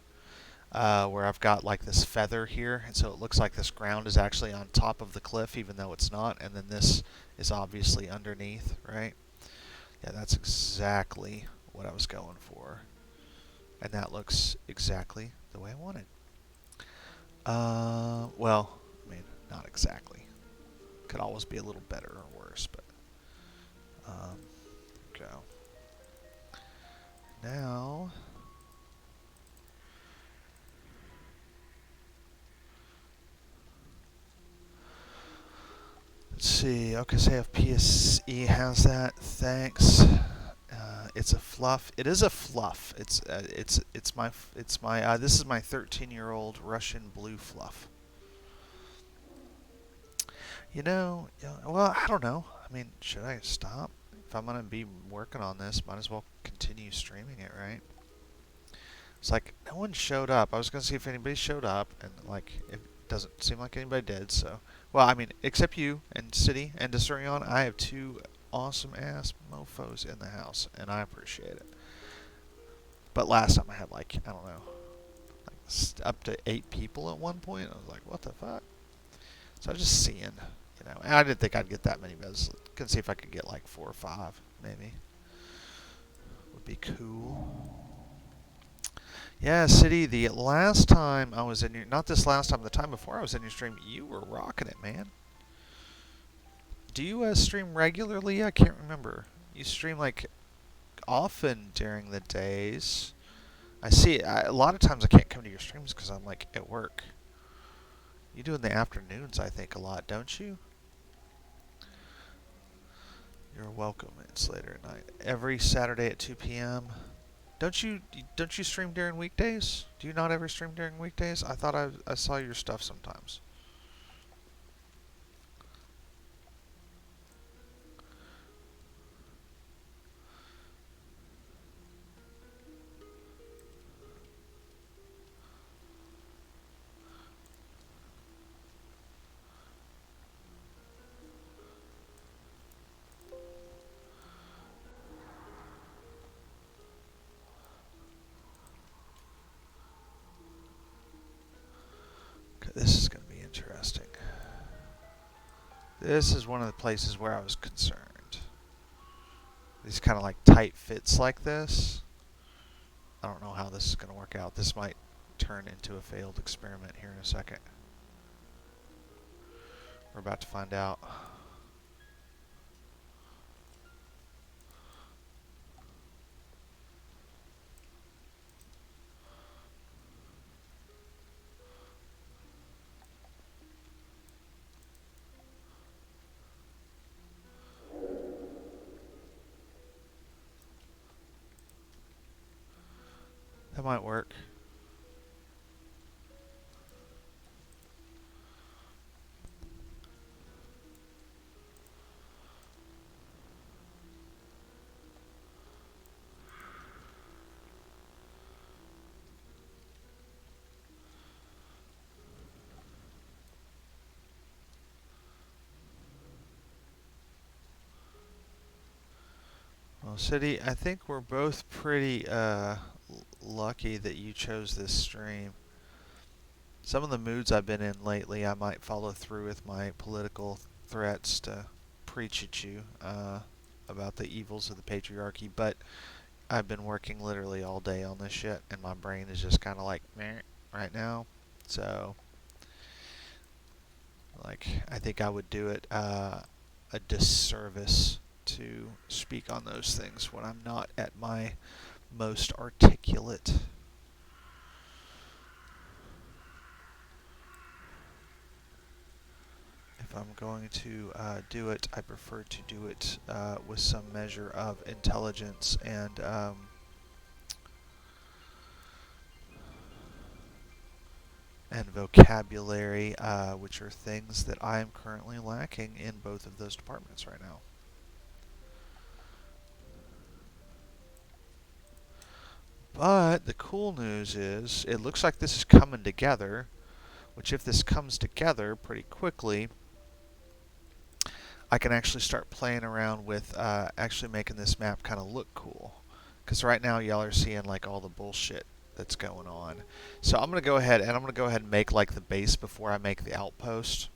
Where I've got like this feather here, and so it looks like this ground is actually on top of the cliff even though it's not, and then this is obviously underneath, right? Yeah, that's exactly what I was going for. And that looks exactly the way I wanted. Well, I mean, not exactly. Could always be a little better or worse, but go. Now, let's see. Okay, say if PSE has that. Thanks. It's a fluff. It is a fluff. It's my this is my 13-year-old Russian blue fluff. You know, well, I don't know. I mean, should I stop? If I'm gonna be working on this, might as well continue streaming it, right? It's like no one showed up. I was gonna see if anybody showed up, and like it doesn't seem like anybody did. So, well, I mean, except you and City and Desurion, I have two awesome ass mofos in the house, and I appreciate it. But last time I had like I don't know, like up to 8 people at one point. I was like, what the fuck? So I was just seeing, you know, and I didn't think I'd get that many, but I was gonna see if I could get like 4 or 5, maybe. be cool. Yeah, City, the last time I was in your... Not this last time, the time before I was in your stream, you were rocking it, man. Do you stream regularly? I can't remember. You stream, like, often during the days. I see... a lot of times I can't come to your streams because I'm, like, at work. You do in the afternoons, I think, a lot, don't you? You're welcome. It's later at night. Every Saturday at 2 p.m. Don't you stream during weekdays? Do you not ever stream during weekdays? I thought I saw your stuff sometimes. Okay, this is going to be interesting. This is one of the places where I was concerned. These kind of like tight fits like this. I don't know how this is going to work out. This might turn into a failed experiment here in a second. We're about to find out. That might work. Well, City, I think we're both pretty lucky that you chose this stream. Some of the moods I've been in lately, I might follow through with my political threats to preach at you about the evils of the patriarchy, but I've been working literally all day on this shit, and my brain is just kind of like meh right now. So, like, I think I would do it a disservice to speak on those things when I'm not at my most articulate. If I'm going to do it, I prefer to do it with some measure of intelligence and vocabulary, which are things that I am currently lacking in both of those departments right now. But the cool news is, it looks like this is coming together, which if this comes together pretty quickly, I can actually start playing around with actually making this map kind of look cool. Because right now y'all are seeing like all the bullshit that's going on. So I'm going to go ahead and make like the base before I make the outpost.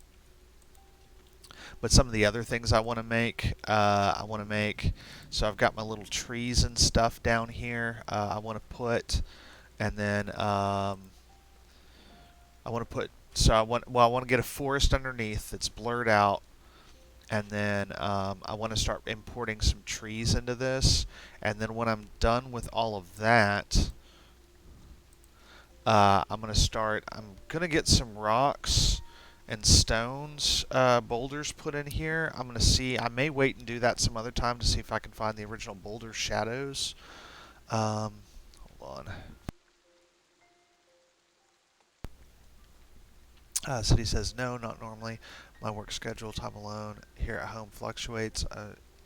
But some of the other things I want to make, so I've got my little trees and stuff down here. I want to put, and then I want to put, I want to get a forest underneath that's blurred out. And then I want to start importing some trees into this. And then when I'm done with all of that, I'm going to get some rocks and stones, boulders put in here. I'm going to see, I may wait and do that some other time to see if I can find the original boulder shadows. Hold on. City says, no, not normally. My work schedule, time alone, here at home fluctuates.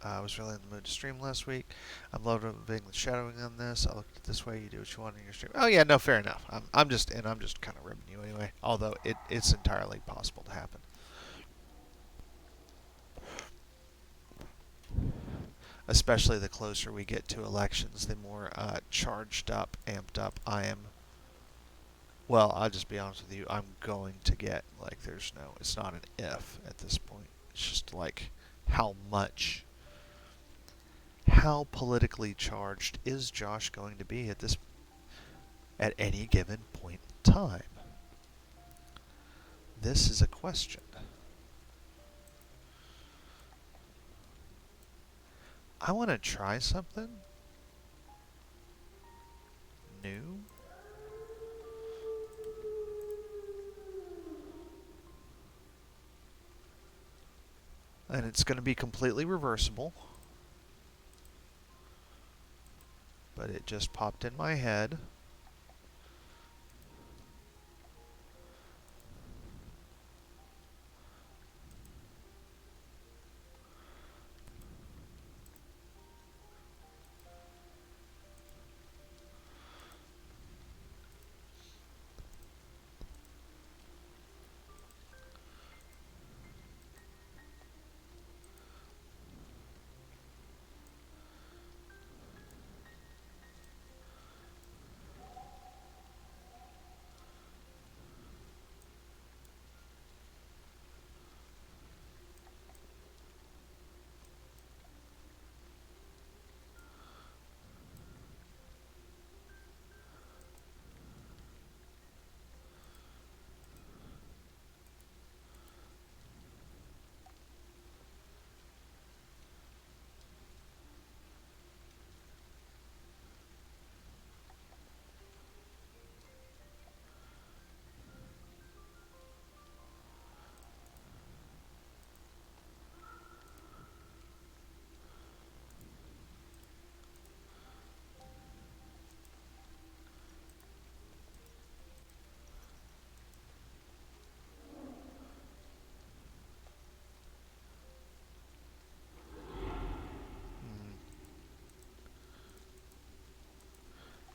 I was really in the mood to stream last week. I'm loving the shadowing on this. I looked at it this way. You do what you want in your stream. Oh yeah, no, fair enough. I'm just kind of ribbing you anyway. Although it's entirely possible to happen. Especially the closer we get to elections, the more charged up, amped up I am. Well, I'll just be honest with you. I'm going to get, like, it's not an if at this point. It's just like how much How politically charged is Josh going to be at any given point in time? This is a question. I want to try something new. And it's going to be completely reversible. But it just popped in my head.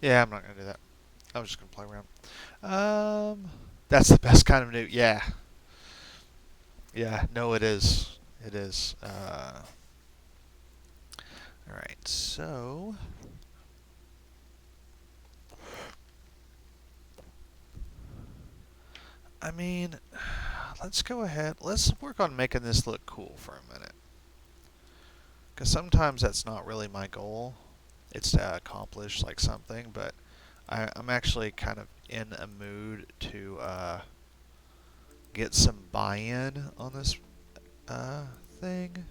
Yeah, I'm not going to do that. I was just going to play around. That's the best kind of new. Yeah. Yeah, no, it is. It is. Alright, so... I mean, let's go ahead. Let's work on making this look cool for a minute. Because sometimes that's not really my goal. It's to accomplish like something, but I'm actually kind of in a mood to get some buy-in on this thing.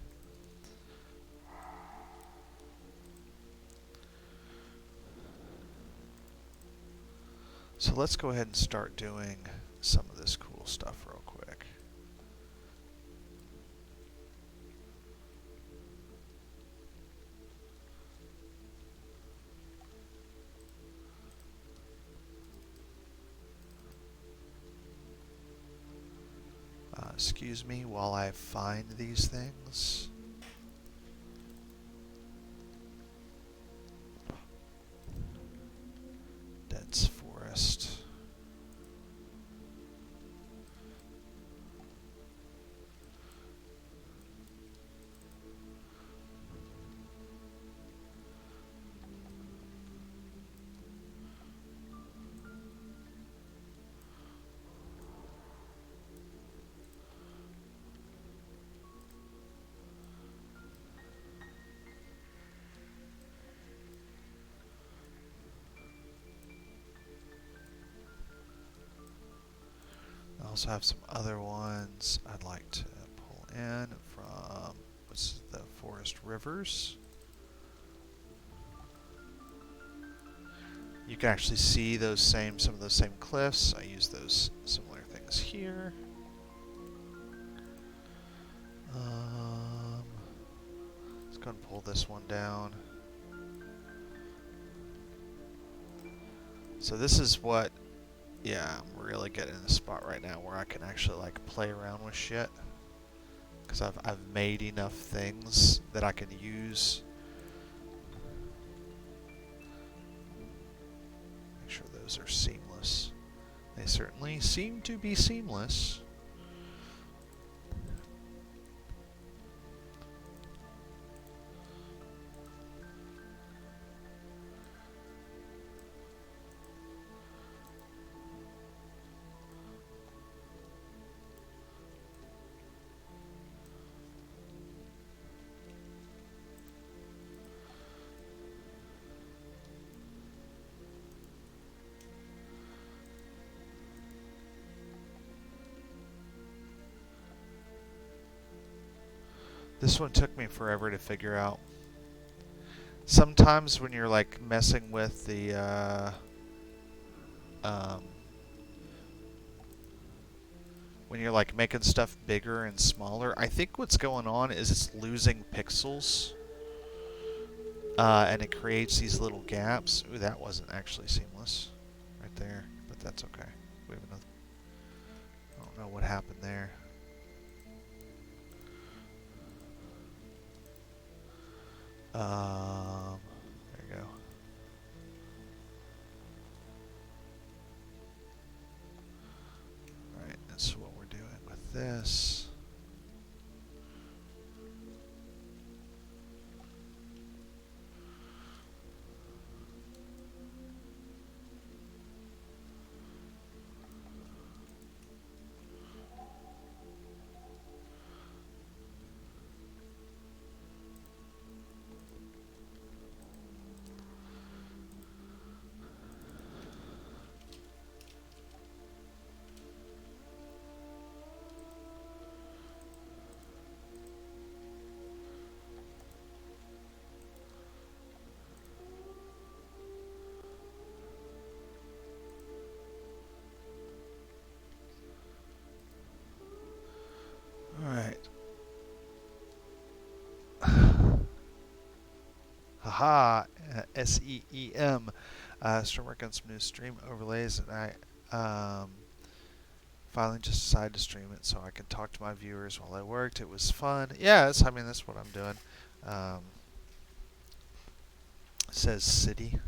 So let's go ahead and start doing some of this cool stuff real quick. Excuse me while I find these things. Dense forest. I also have some other ones I'd like to pull in from the forest rivers. You can actually see some of those same cliffs. I use those similar things here. Let's go and pull this one down. So this is what, yeah, I'm really getting in the spot right now where I can actually like play around with shit. Because I've made enough things that I can use. Make sure those are seamless. They certainly seem to be seamless. This one took me forever to figure out. Sometimes when you're like messing with the um, when you're like making stuff bigger and smaller, I think what's going on is it's losing pixels, and it creates these little gaps. Ooh, that wasn't actually seamless right there, but that's okay. We have another. I don't know what happened there. There you go. Alright, that's what we're doing with this. Alright. Haha, SEEM. Started working on some new stream overlays, and I finally just decided to stream it so I can talk to my viewers while I worked. It was fun. Yeah, I mean, that's what I'm doing. It says city.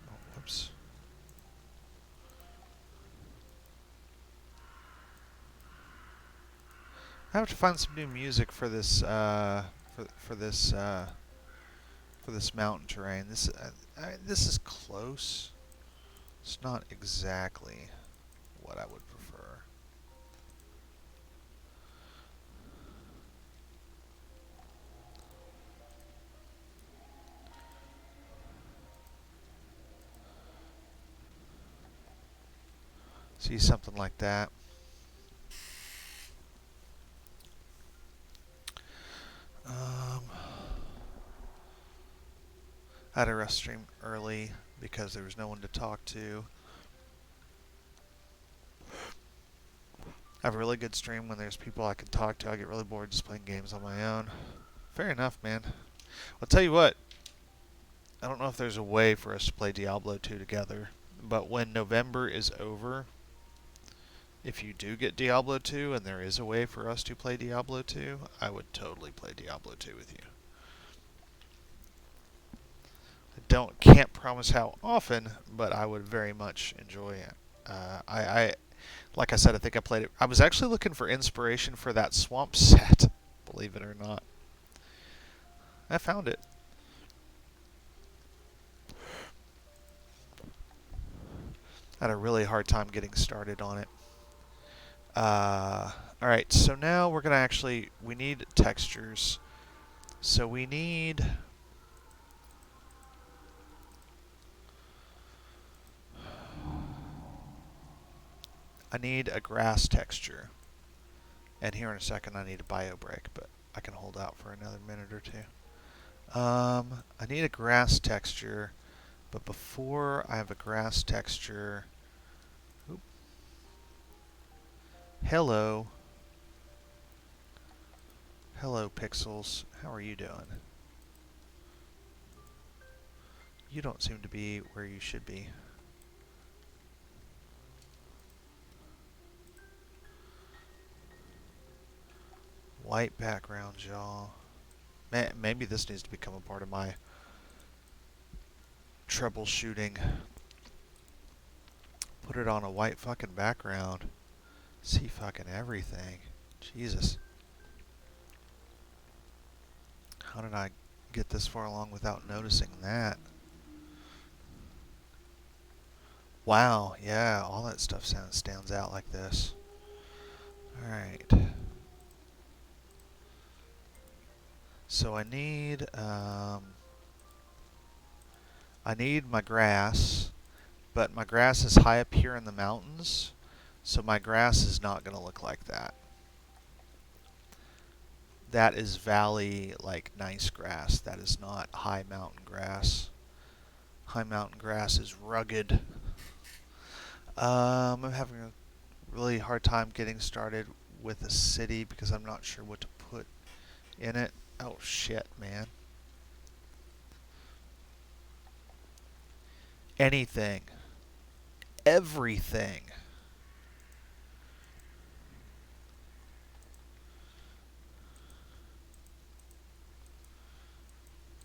Oh, whoops. I have to find some new music for this for this mountain terrain. This is close. It's not exactly what I would prefer. See something like that. I had a rest stream early because there was no one to talk to. I have a really good stream when there's people I can talk to. I get really bored just playing games on my own. Fair enough, man. I'll tell you what. I don't know if there's a way for us to play Diablo 2 together, but when November is over, if you do get Diablo 2 and there is a way for us to play Diablo 2, I would totally play Diablo 2 with you. Can't promise how often, but I would very much enjoy it. Like I said, I think I played it. I was actually looking for inspiration for that swamp set, believe it or not. I found it. I had a really hard time getting started on it. Alright, so now we're going to we need textures. So I need a grass texture. And here in a second I need a bio break, but I can hold out for another minute or two. I need a grass texture, but before I have a grass texture... Oop. Hello. Hello, Pixels. How are you doing? You don't seem to be where you should be. White background jaw. Maybe this needs to become a part of my troubleshooting. Put it on a white fucking background. See fucking everything. Jesus. How did I get this far along without noticing that? Wow, yeah, all that stuff stands out like this. Alright. So I need my grass, but my grass is high up here in the mountains, so my grass is not going to look like that. That is valley, like, nice grass. That is not high mountain grass. High mountain grass is rugged. I'm having a really hard time getting started with a city because I'm not sure what to put in it. Oh shit, man. Anything. Everything.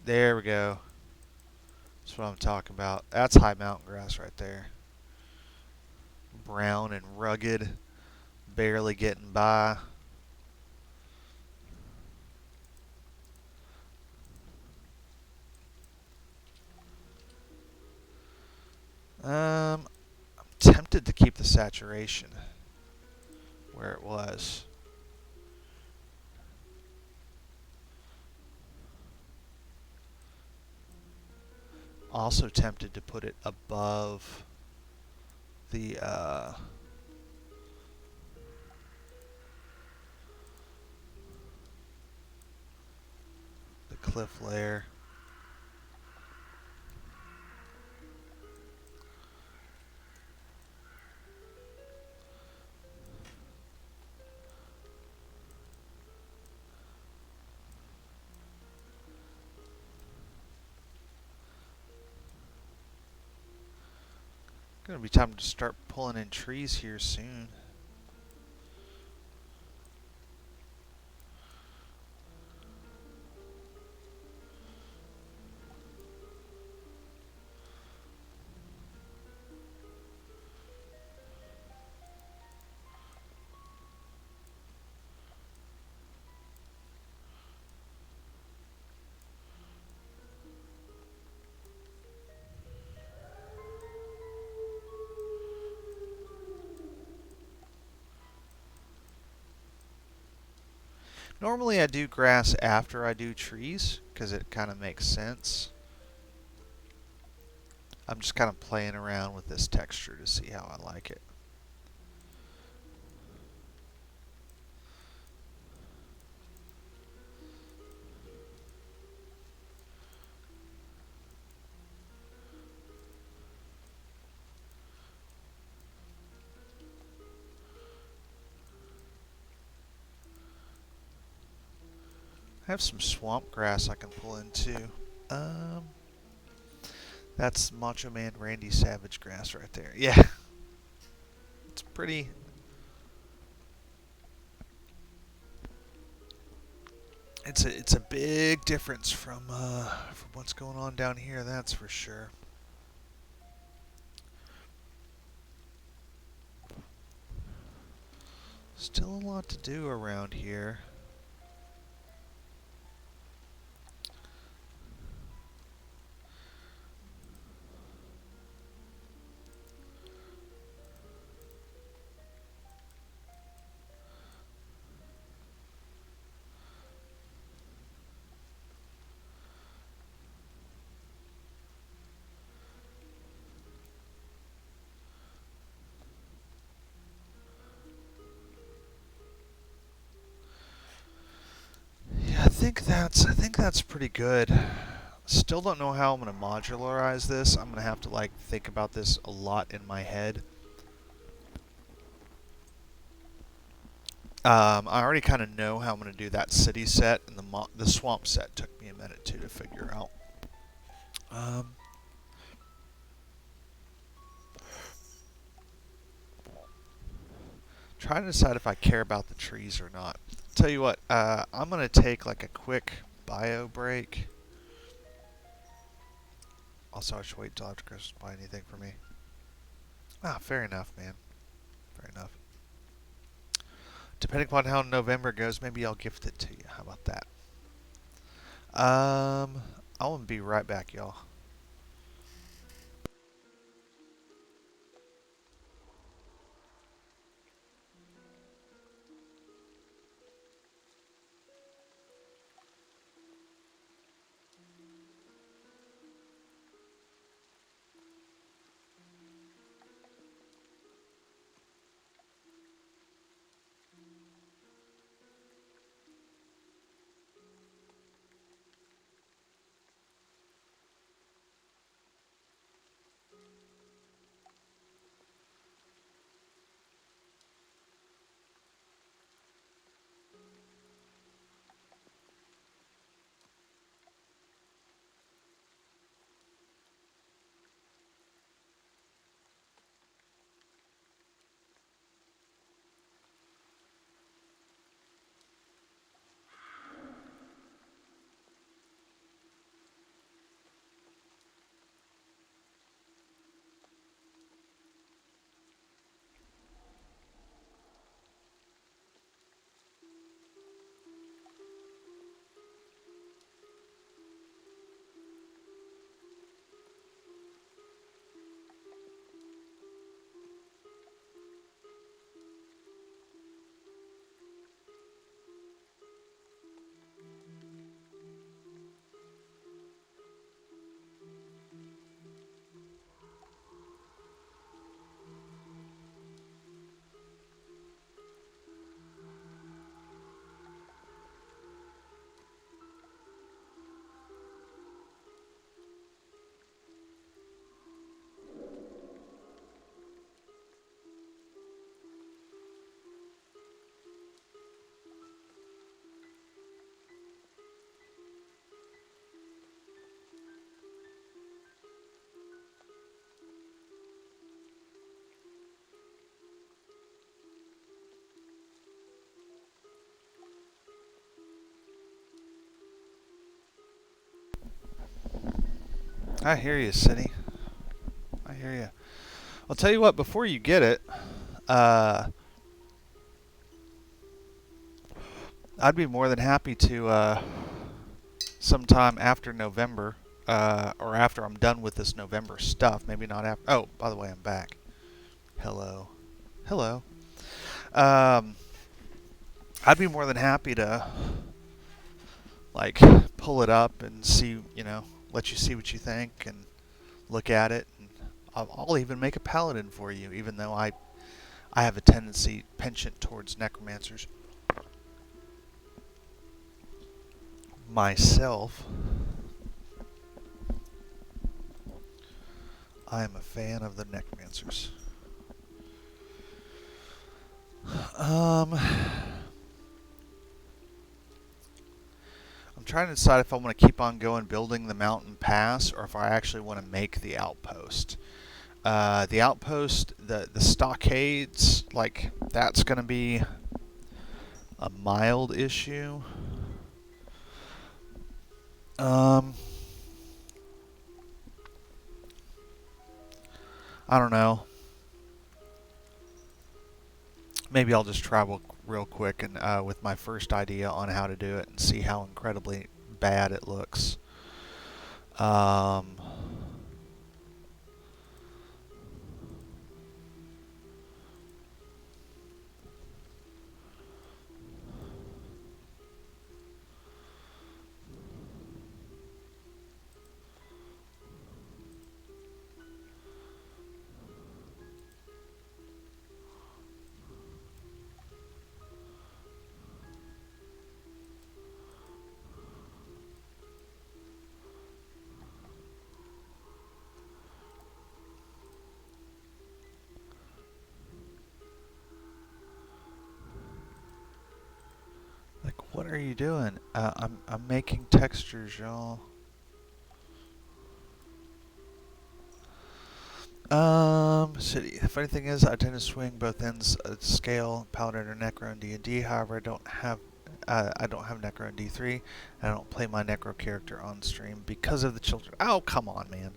There we go. That's what I'm talking about. That's high mountain grass right there. Brown and rugged. Barely getting by. I'm tempted to keep the saturation where it was. Also tempted to put it above the cliff layer. Gonna be time to start pulling in trees here soon. Normally I do grass after I do trees because it kind of makes sense. I'm just kind of playing around with this texture to see how I like it. I have some swamp grass I can pull in too. That's Macho Man Randy Savage grass right there. Yeah. It's pretty. It's a big difference from what's going on down here, that's for sure. Still a lot to do around here. Yeah, I think that's pretty good. Still don't know how I'm gonna modularize this. I'm gonna have to like think about this a lot in my head. I already kind of know how I'm gonna do that city set, and the swamp set took me a minute too to figure out. Trying to decide if I care about the trees or not. tell you what. I'm gonna take like a quick bio break. Also, I should wait till after Christmas to buy anything for me. Ah, fair enough, man. Fair enough. Depending upon how November goes, maybe I'll gift it to you. How about that? I'll be right back, y'all. I hear you, City. I hear you. I'll tell you what. Before you get it, uh, I'd be more than happy to sometime after November, or after I'm done with this November stuff. Maybe not after. Oh, by the way, I'm back. Hello, hello. Um, I'd be more than happy to like pull it up and see, let you see what you think and look at it. And I'll even make a paladin for you, even though I have a tendency penchant towards necromancers myself. I am a fan of the necromancers. I'm trying to decide if I want to keep on going building the mountain pass or if I actually want to make the outpost. The outpost, the stockades, like that's going to be a mild issue. I don't know. Maybe I'll just travel real quick and with my first idea on how to do it and see how incredibly bad it looks. Um, like, what are you doing? I'm making textures, y'all. City. The funny thing is, I tend to swing both ends of the scale, Paladin or Necro in D&D. However, I don't have I don't have Necro in D3. And I don't play my Necro character on stream because of the children. Oh, come on, man.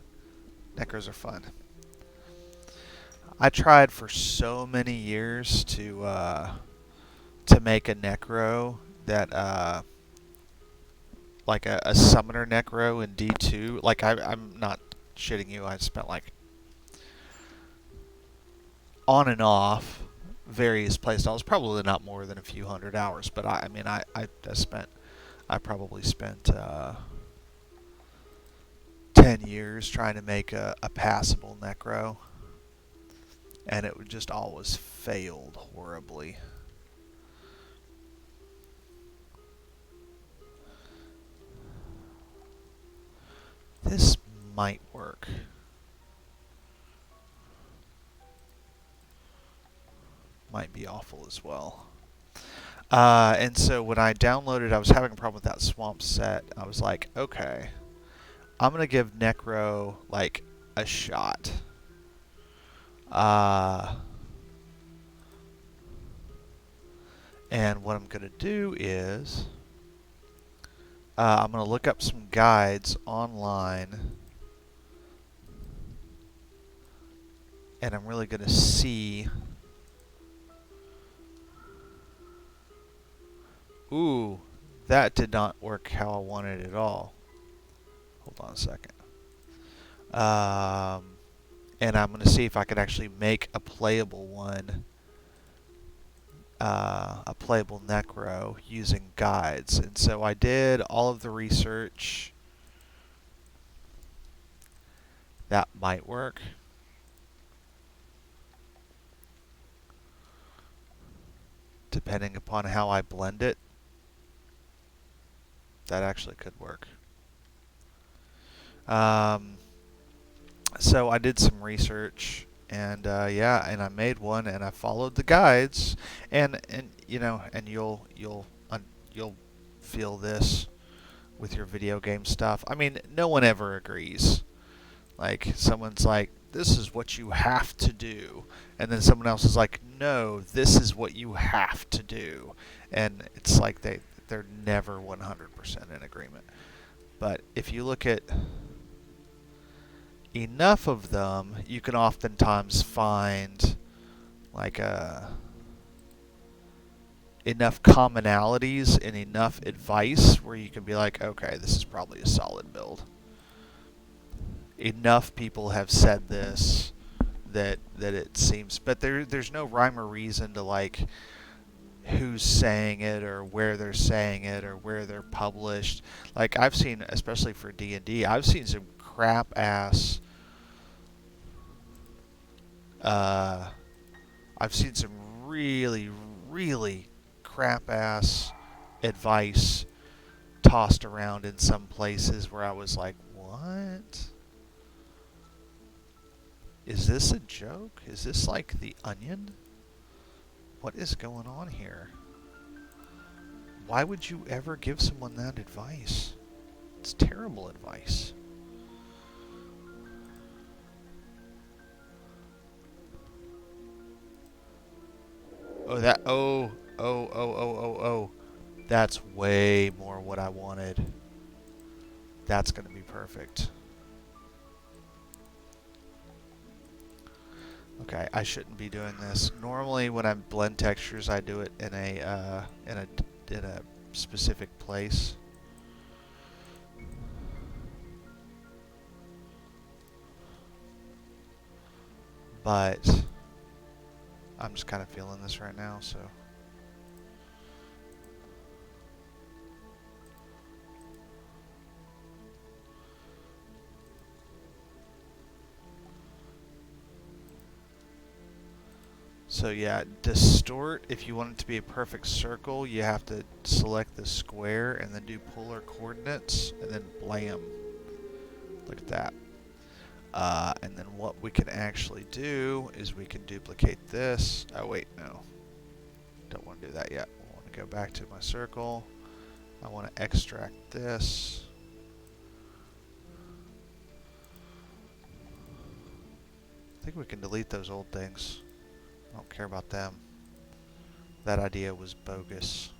Necros are fun. I tried for so many years to make a Necro that like a summoner Necro in D2. Like I'm not shitting you. I spent like on and off various playstyles. Probably not more than a few hundred hours, but I mean I probably spent 10 years trying to make a passable Necro, and it would just always failed horribly. This might work. Might be awful as well. And so when I downloaded, I was having a problem with that swamp set. I was like, okay, I'm going to give Necro like a shot. And what I'm going to do is I'm going to look up some guides online, and I'm really going to see. Ooh, that did not work how I wanted it at all. Hold on a second. And I'm going to see if I could actually make a playable one, a playable Necro using guides. And so I did all of the research. That might work. Depending upon how I blend it, that actually could work. So I did some research, and yeah, and I made one, and I followed the guides, and you know, and you'll feel this with your video game stuff. I mean, no one ever agrees. Like, someone's like, this is what you have to do, and then someone else is like, no, this is what you have to do, and it's like they're never 100% in agreement. But if you look at enough of them, you can oftentimes find like enough commonalities and enough advice where you can be like, okay, this is probably a solid build. Enough people have said this that it seems, but there's no rhyme or reason to like who's saying it or where they're saying it or where they're published. Like, I've seen, especially for D&D, I've seen some crap ass I've seen some really, really crap ass advice tossed around in some places where I was like, what? Is this a joke? Is this like The Onion? What is going on here? Why would you ever give someone that advice? It's terrible advice. Oh. That's way more what I wanted. That's going to be perfect. Okay, I shouldn't be doing this. Normally, when I blend textures, I do it in a specific place. But I'm just kind of feeling this right now, so. So yeah, distort, if you want it to be a perfect circle, you have to select the square and then do polar coordinates, and then blam. Look at that. And then what we can actually do is we can duplicate this. Oh wait, no. Don't want to do that yet. I want to go back to my circle. I want to extract this. I think we can delete those old things. I don't care about them. That idea was bogus.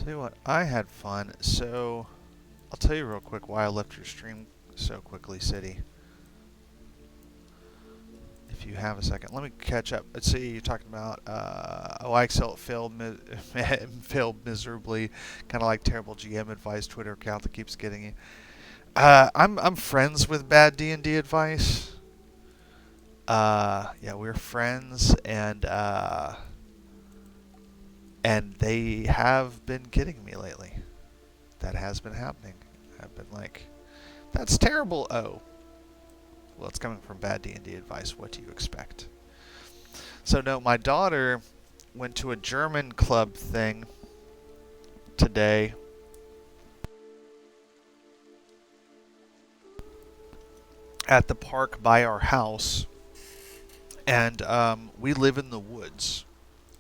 Tell you what, I had fun. So, I'll tell you real quick why I left your stream so quickly, City. If you have a second, let me catch up. Let's see, you're talking about, Excel failed, failed miserably, kind of like terrible GM advice Twitter account that keeps getting you. I'm friends with bad D&D advice. Yeah, we're friends, and they have been kidding me lately. That has been happening. I've been like, that's terrible. Oh, well, it's coming from bad D&D advice. What do you expect? So no, my daughter went to a German club thing today. At the park by our house, and we live in the woods,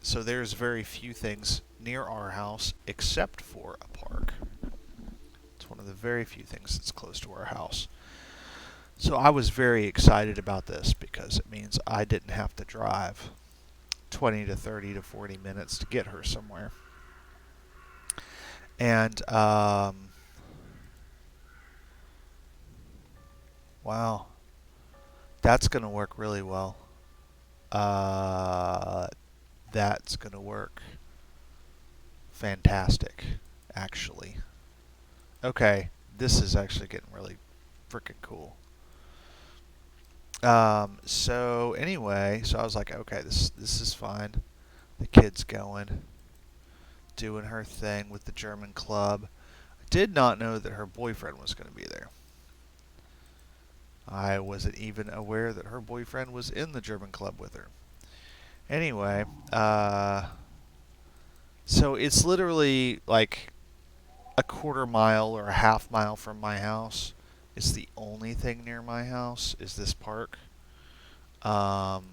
so there's very few things near our house except for a park. It's one of the very few things that's close to our house. So I was very excited about this because it means I didn't have to drive 20 to 30 to 40 minutes to get her somewhere. And, wow, that's going to work really well. That's going to work fantastic, actually. Okay, this is actually getting really freaking cool. So anyway, so I was like, okay, this is fine. The kid's going, doing her thing with the German club. I did not know that her boyfriend was going to be there. I wasn't even aware that her boyfriend was in the German club with her. Anyway, so it's literally like a quarter mile or a half mile from my house. It's the only thing near my house is this park. And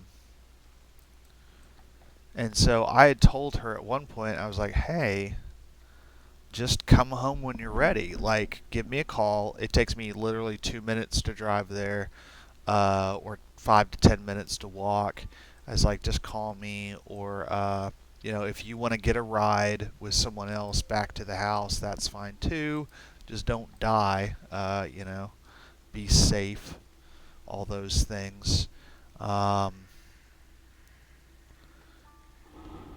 so I had told her at one point, I was like, hey, just come home when you're ready. Like, give me a call. It takes me literally 2 minutes to drive there, or 5 to 10 minutes to walk. I was like, just call me, or, if you want to get a ride with someone else back to the house, that's fine too. Just don't die, be safe, all those things. And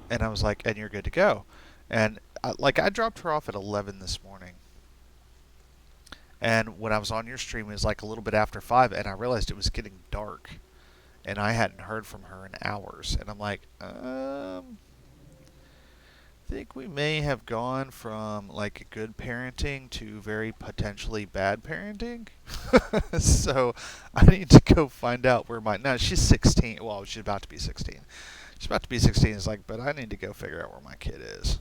I was like, and you're good to go. And I dropped her off at 11 this morning. And when I was on your stream, it was like a little bit after 5, and I realized it was getting dark. And I hadn't heard from her in hours. And I'm like, I think we may have gone from like good parenting to very potentially bad parenting. So I need to go find out where now she's 16. Well, she's about to be 16. She's about to be 16. It's like, but I need to go figure out where my kid is.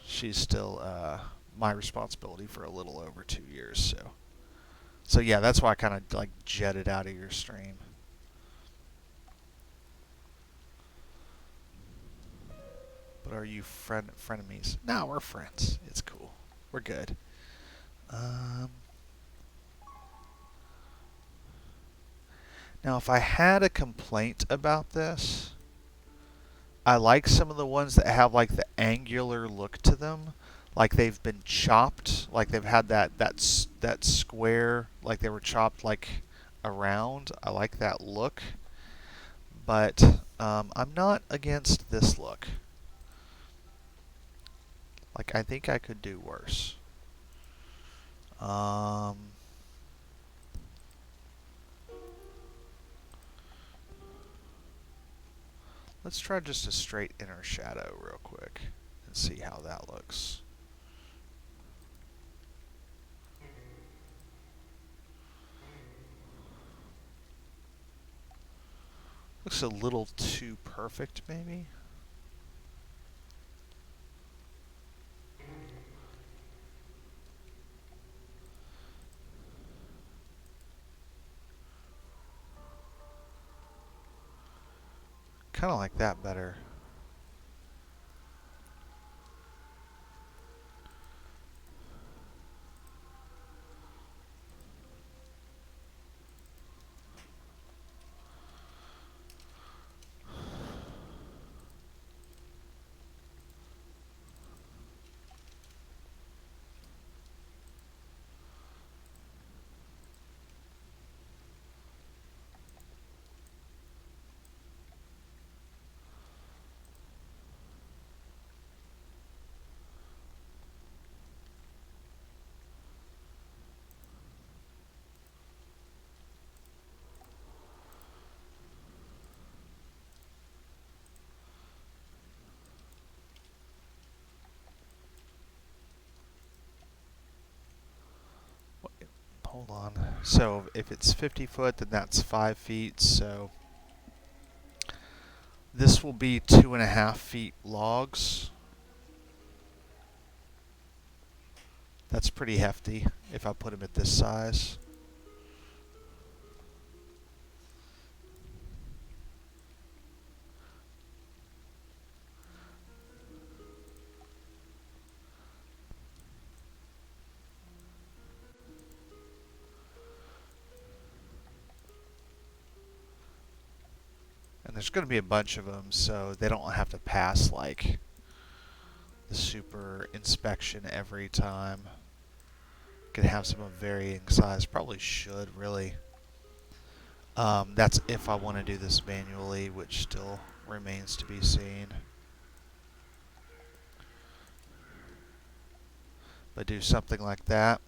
She's still my responsibility for a little over 2 years. So yeah, that's why I kind of like jetted out of your stream. But are you frenemies? No, we're friends. It's cool. We're good. Now, if I had a complaint about this, I like some of the ones that have like the angular look to them, like they've been chopped, like they've had that square, like they were chopped like around. I like that look, but I'm not against this look. Like I think I could do worse. Let's try just a straight inner shadow real quick and see how that looks. Looks a little too perfect, maybe. Kind of like that better. hold on. So if it's 50 foot, then that's 5 feet. So this will be 2.5 feet logs. That's pretty hefty if I put them at this size. And there's going to be a bunch of them, so they don't have to pass like the super inspection every time. Could have some of varying size. Probably should, really. That's if I want to do this manually, which still remains to be seen. But do something like that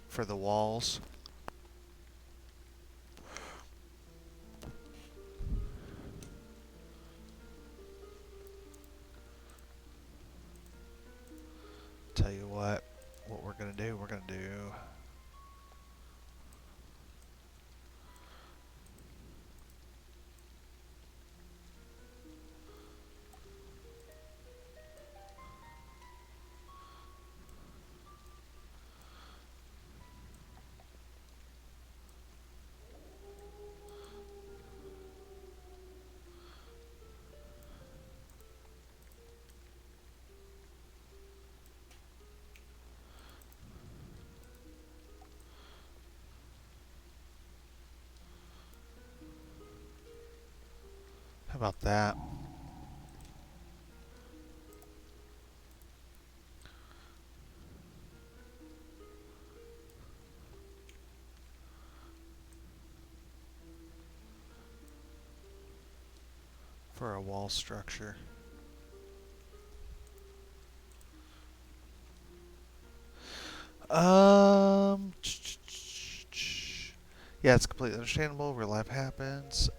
for the walls. Tell you what we're going to do. We're going to do... How about that? For a wall structure. Yeah, it's completely understandable where life happens.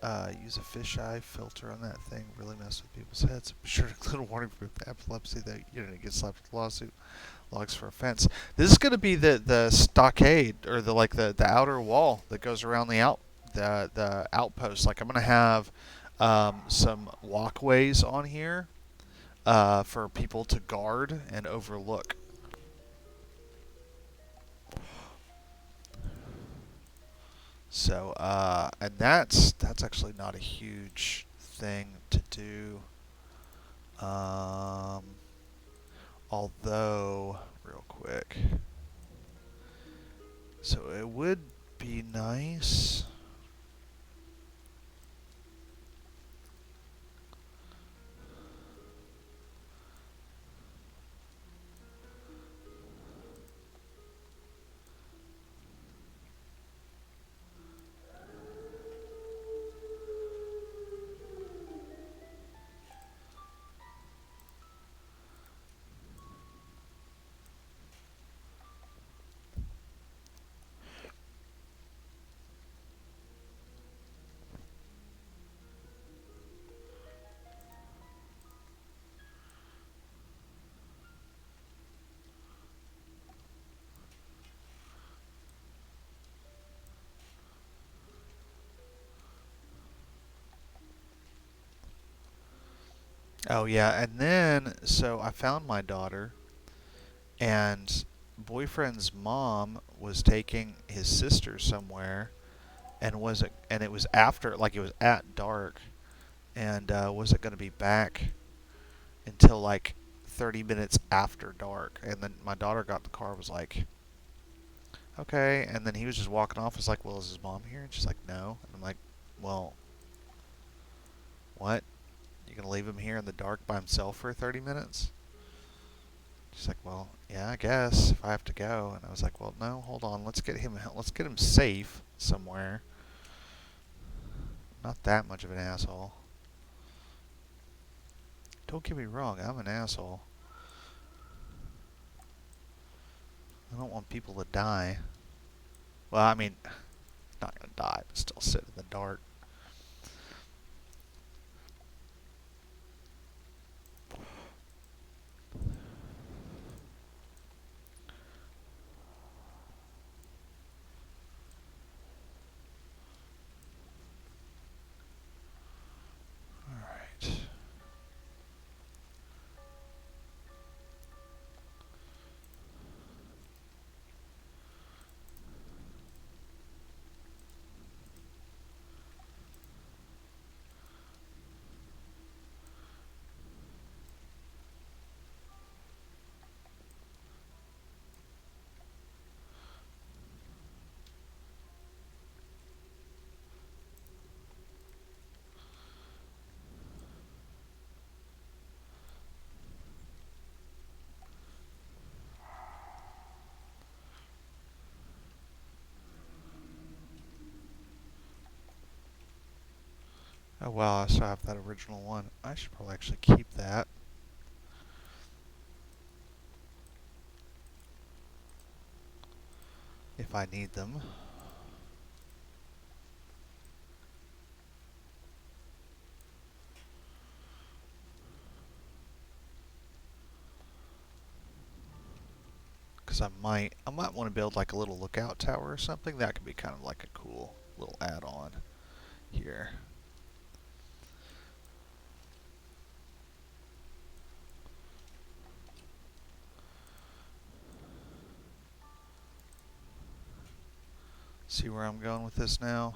Use a fisheye filter on that thing. Really mess with people's heads. Be sure to include a warning for epilepsy that you're going to get slapped with a lawsuit. Logs for offense. This is going to be the stockade, or the outer wall that goes around the outpost. Like, I'm going to have some walkways on here for people to guard and overlook. So, and that's actually not a huge thing to do. Although, real quick, so it would be nice. Oh yeah, and then so I found my daughter, and boyfriend's mom was taking his sister somewhere, and it was after, like, it was at dark, and wasn't going to be back until like 30 minutes after dark. And then my daughter got in the car, was like, okay, and then he was just walking off. I was like, well, is his mom here? And she's like, no. And I'm like, well, what? You gonna leave him here in the dark by himself for 30 minutes? She's like, well, yeah, I guess if I have to go. And I was like, well, no, hold on. Let's get him safe somewhere. Not that much of an asshole. Don't get me wrong, I'm an asshole. I don't want people to die. Well, I mean, not gonna die, but still sit in the dark. Oh wow, I still have that original one. I should probably actually keep that. If I need them. Because I might want to build like a little lookout tower or something. That could be kind of like a cool little add-on here. See where I'm going with this now?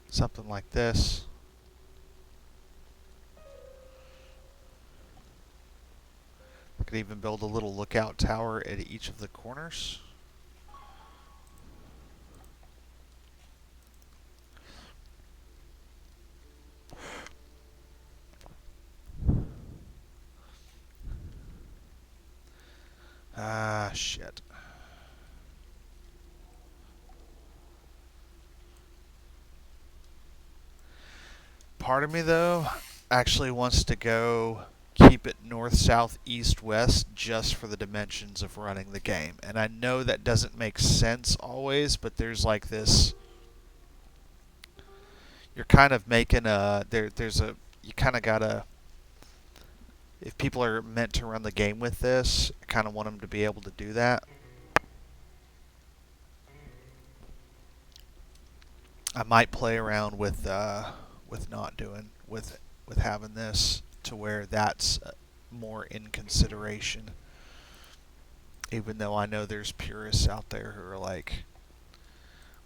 Something like this. I could even build a little lookout tower at each of the corners. Ah, shit. Part of me, though, actually wants to go keep it north, south, east, west just for the dimensions of running the game. And I know that doesn't make sense always, but there's like this. You're kind of making a. There's a. You kind of gotta. If people are meant to run the game with this, I kind of want them to be able to do that. I might play around with not doing with having this to where that's more in consideration. Even though I know there's purists out there who are like,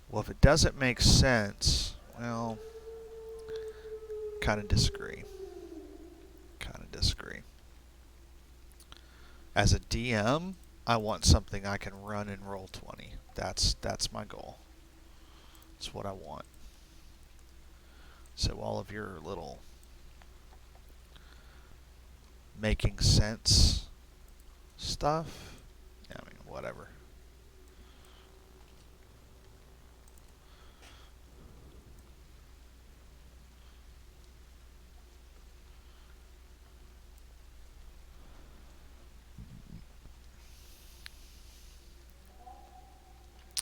well, if it doesn't make sense, well, kind of disagree. Kind of disagree. As a DM, I want something I can run in Roll20. That's my goal. That's what I want. So all of your little making sense stuff, I mean, whatever.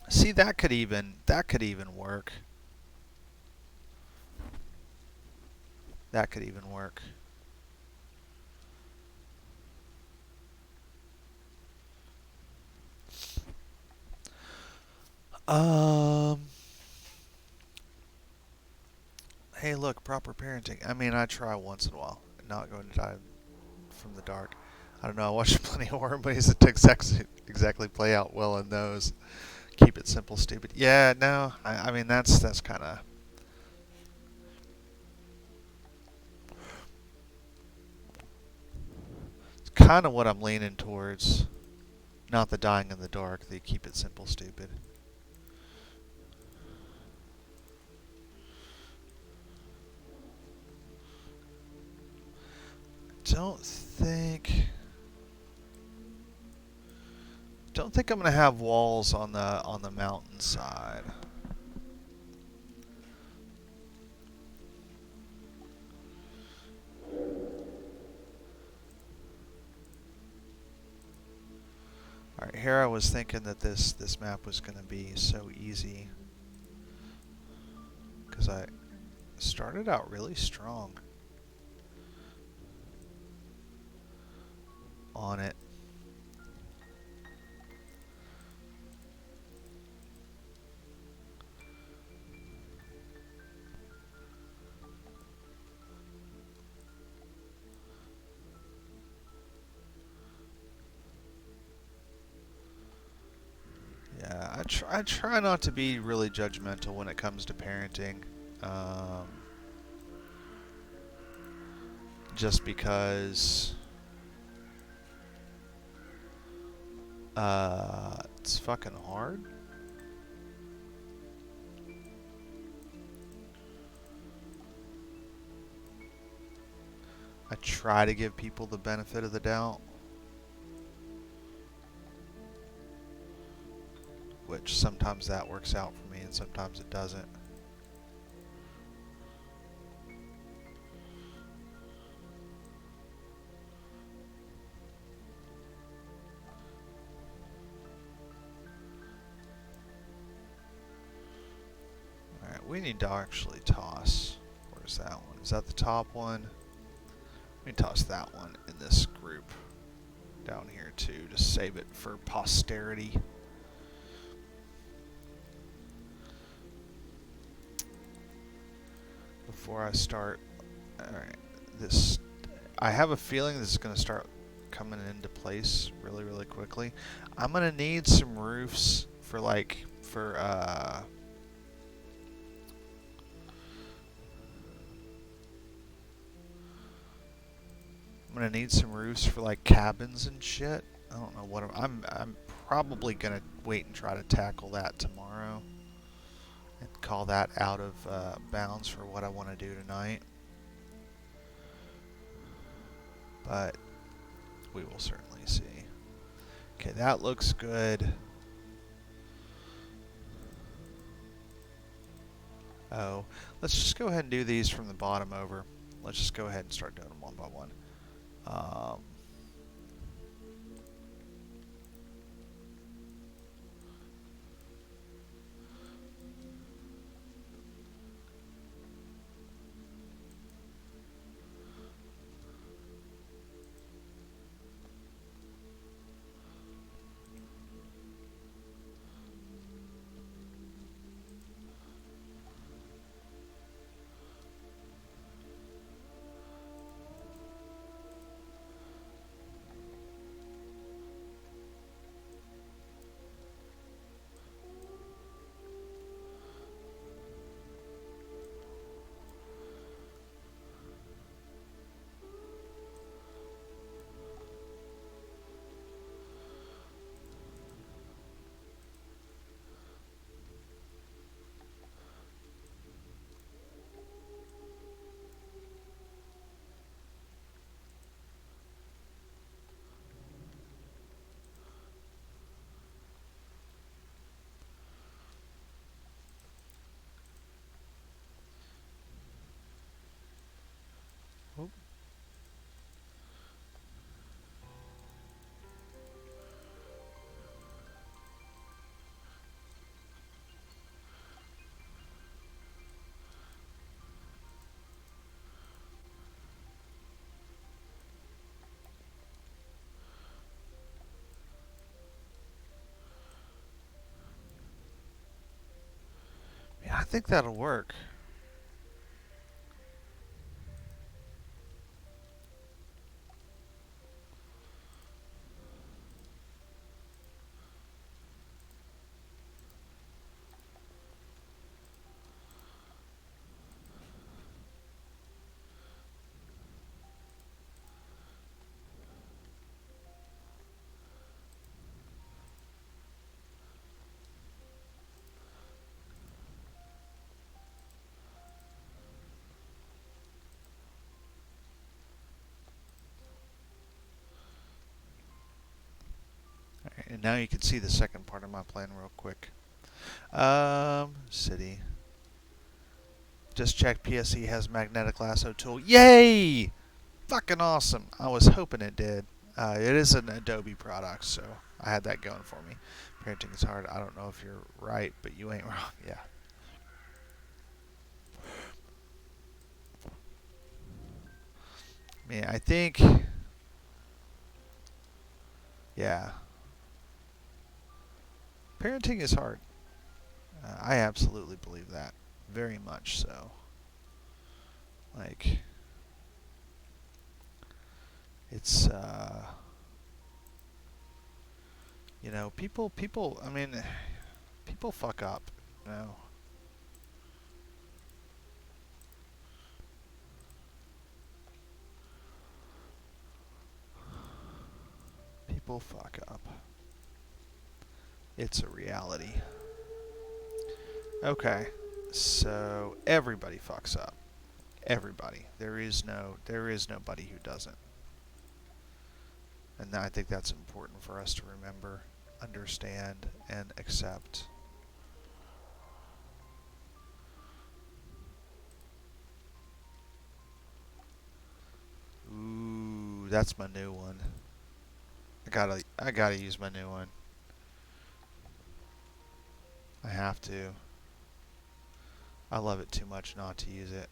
See, that could even work. That could even work. Um. Hey, look, proper parenting. I mean, I try once in a while. Not going to die from the dark. I don't know. I watch plenty of horror movies that exactly play out well in those. Keep it simple, stupid. Yeah, no. I mean, that's kind of. It's kind of what I'm leaning towards. Not the dying in the dark. The keep it simple, stupid. Don't think. Don't think I'm gonna have walls on the mountainside. Alright, here I was thinking that this map was gonna be so easy. Because I started out really strong on it. I try not to be really judgmental when it comes to parenting. Just because it's fucking hard. I try to give people the benefit of the doubt, which sometimes that works out for me and sometimes it doesn't. Alright, we need to actually toss. Where's that one? Is that the top one? Let me toss that one in this group down here too, to save it for posterity. Before I start, alright, this, I have a feeling this is going to start coming into place really, really quickly. I'm going to need some roofs for I'm gonna need some roofs for like cabins and shit. I don't know what I'm probably gonna wait and try to tackle that tomorrow and call that out of bounds for what I want to do tonight. But we will certainly see. Okay, that looks good. Oh, let's just go ahead and do these from the bottom over. Let's just go ahead and start doing them one by one. Oop. Yeah, I think that'll work. Alright, and now you can see the second part of my plan real quick. City. Just check PSE has magnetic lasso tool. Yay! Fucking awesome. I was hoping it did. It is an Adobe product, so I had that going for me. Parenting is hard. I don't know if you're right, but you ain't wrong. Yeah. I mean, I think... Yeah. Parenting is hard. I absolutely believe that. Very much so. Like... It's, you know, people, I mean, People fuck up. No. People fuck up. It's a reality. Okay. So everybody fucks up. Everybody. There is nobody who doesn't. And I think that's important for us to remember, understand, and accept. Ooh, that's my new one. I gotta use my new one. I have to. I love it too much not to use it.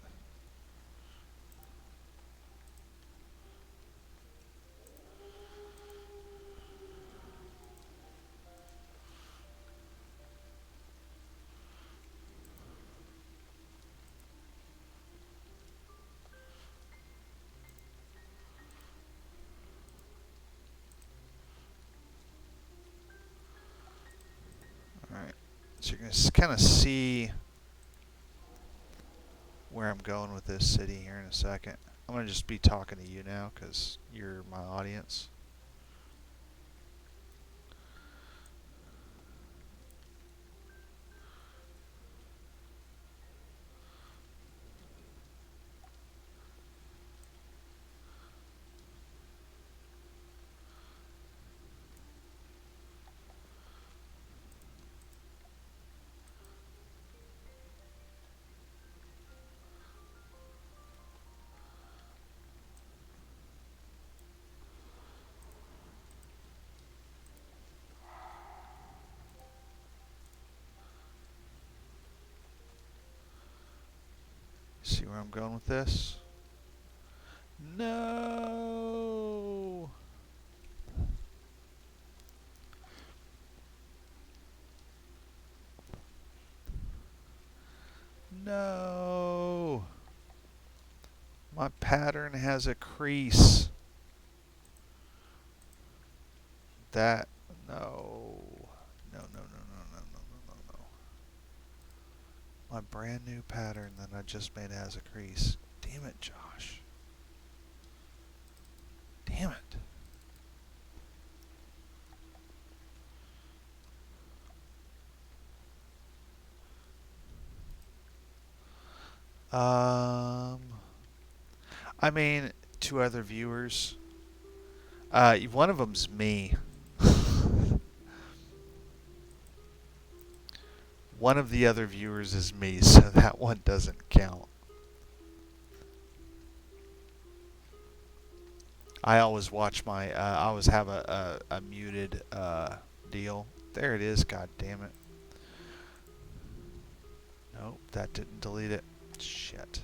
Alright. So you're going to kind of see where I'm going with this city here in a second. I'm going to just be talking to you now because you're my audience. See where I'm going with this? No! No! My pattern has a crease. That, no. No, no, no, no, no, no, no, no, no. My brand new pattern that I just made has a crease. Damn it, Josh. Damn it. I mean, two other viewers. One of them's me. One of the other viewers is me, so that one doesn't count. I always watch my, I always have a muted deal. There it is, god damn it. Nope, that didn't delete it. Shit.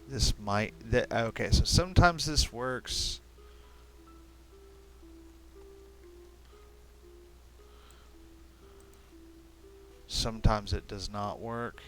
This might, okay, so sometimes this works. Sometimes it does not work.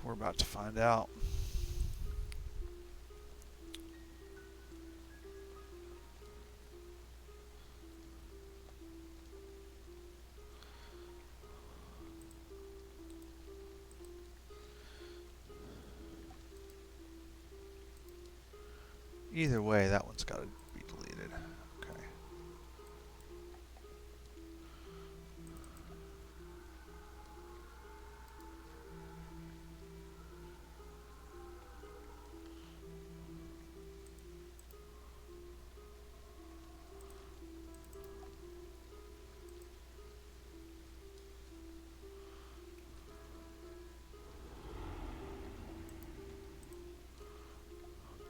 We're about to find out. Either way, that one's got to be deleted. Okay.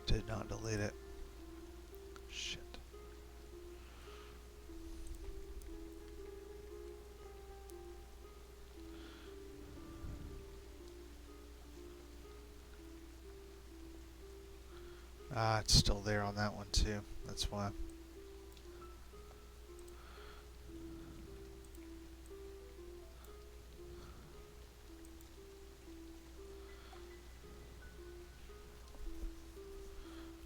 Did not delete it. Shit. It's still there on that one too. That's why.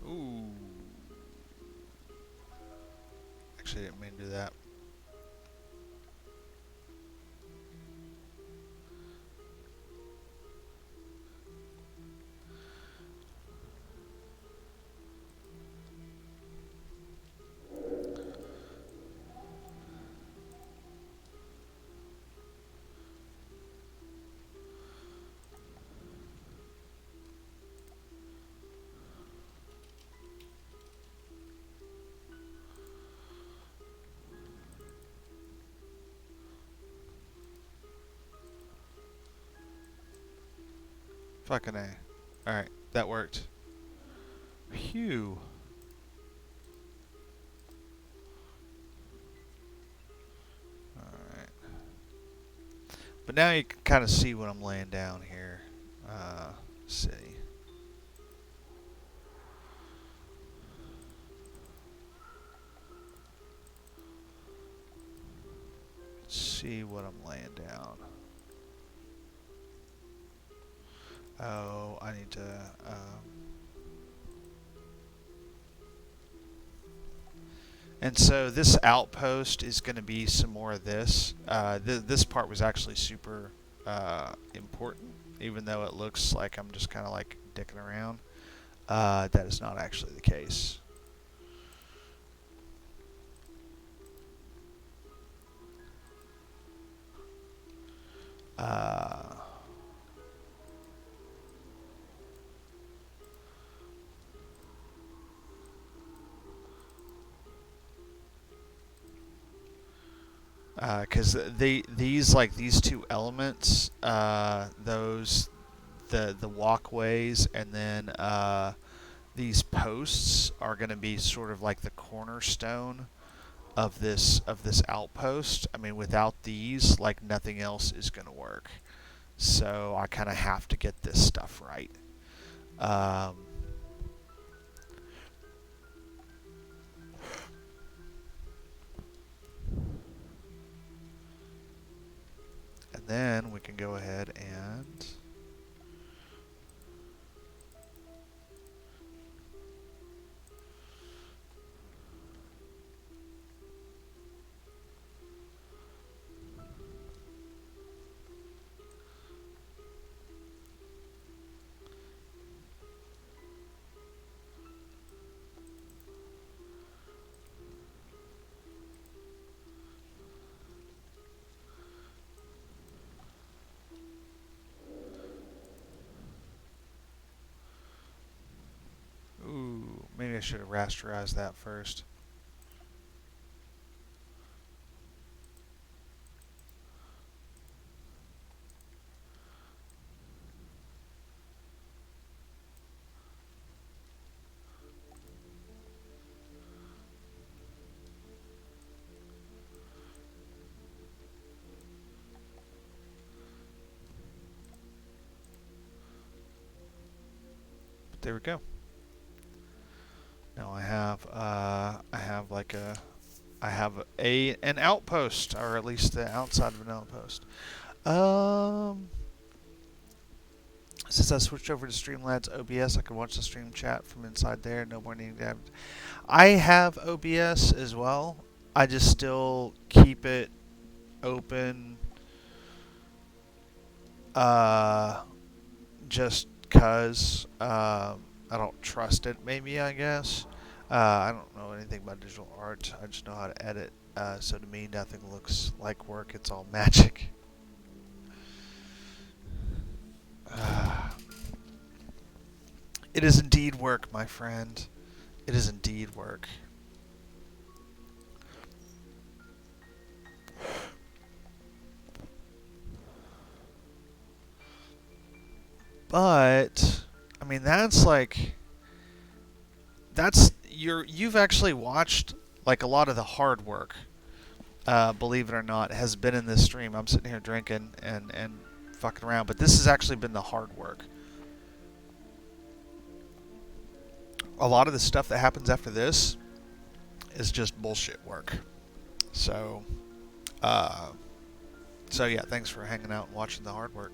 Ooh. Actually, I didn't mean to do that. Fucking A. Alright, that worked. Phew. Alright. But now you can kind of see what I'm laying down here. City. Let's see what I'm laying down. Oh, I need to... And so this outpost is going to be some more of this. This part was actually super important, even though it looks like I'm just kind of like dicking around. That is not actually the case. Because these two elements, the walkways and then these posts are going to be sort of like the cornerstone of this outpost. I mean, without these, like nothing else is going to work. So I kind of have to get this stuff right. And then we can go ahead and maybe I should have rasterized that first. But there we go. Now I have an outpost, or at least the outside of an outpost. Since I switched over to Streamlabs OBS, I can watch the stream chat from inside there. No more needing to have. I have OBS as well. I just still keep it open. Just cause I don't trust it. Maybe I guess. I don't know anything about digital art. I just know how to edit. So to me, nothing looks like work. It's all magic. It is indeed work, my friend. It is indeed work. But I mean, you've actually watched like a lot of the hard work. Believe it or not, has been in this stream. I'm sitting here drinking and fucking around, but this has actually been the hard work. a lot of the stuff that happens after this is just bullshit work. So, uh, so yeah, thanks for hanging out and watching the hard work.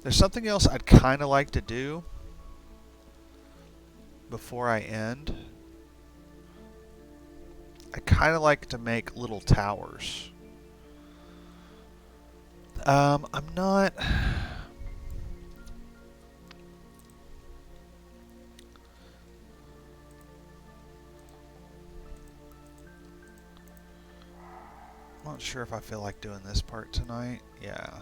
There's something else I'd kind of like to do before I end. I kind of like to make little towers. I'm not... I'm not sure if I feel like doing this part tonight. Yeah.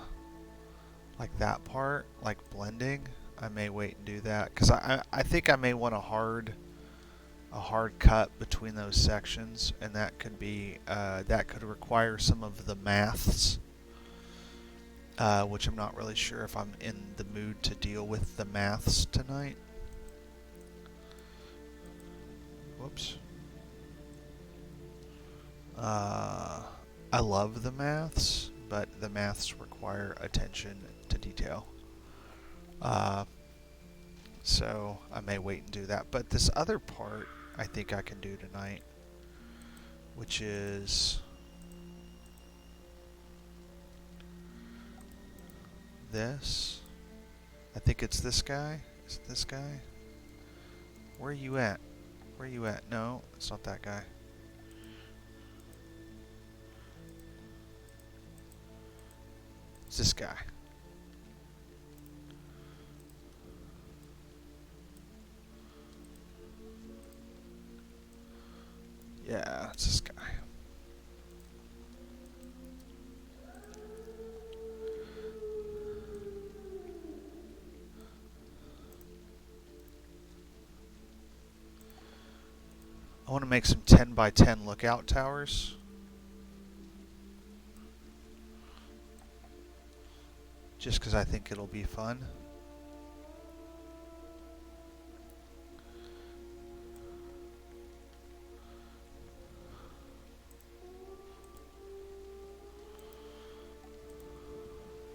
Like that part, like blending. I may wait and do that. Because I think I may want a hard cut between those sections. And that could be, that could require some of the maths. Which I'm not really sure if I'm in the mood to deal with the maths tonight. Whoops. I love the maths, but the maths require attention to detail. So I may wait and do that. But this other part I think I can do tonight, which is this. I think it's this guy. Is it this guy? Where are you at? Where are you at? No, it's not that guy. It's this guy. Yeah, it's this guy. I want to make some 10 by 10 lookout towers. Just because I think it'll be fun.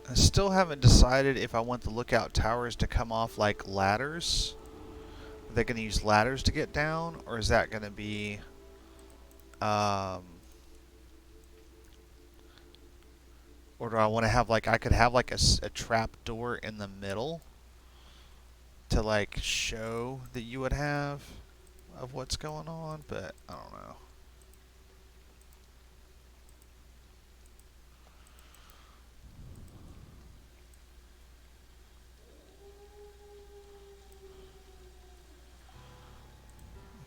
I still haven't decided if I want the lookout towers to come off like ladders. Are they going to use ladders to get down? Or is that going to be... or do I want to have like... I could have like a trap door in the middle to like show that you would have of what's going on, but I don't know.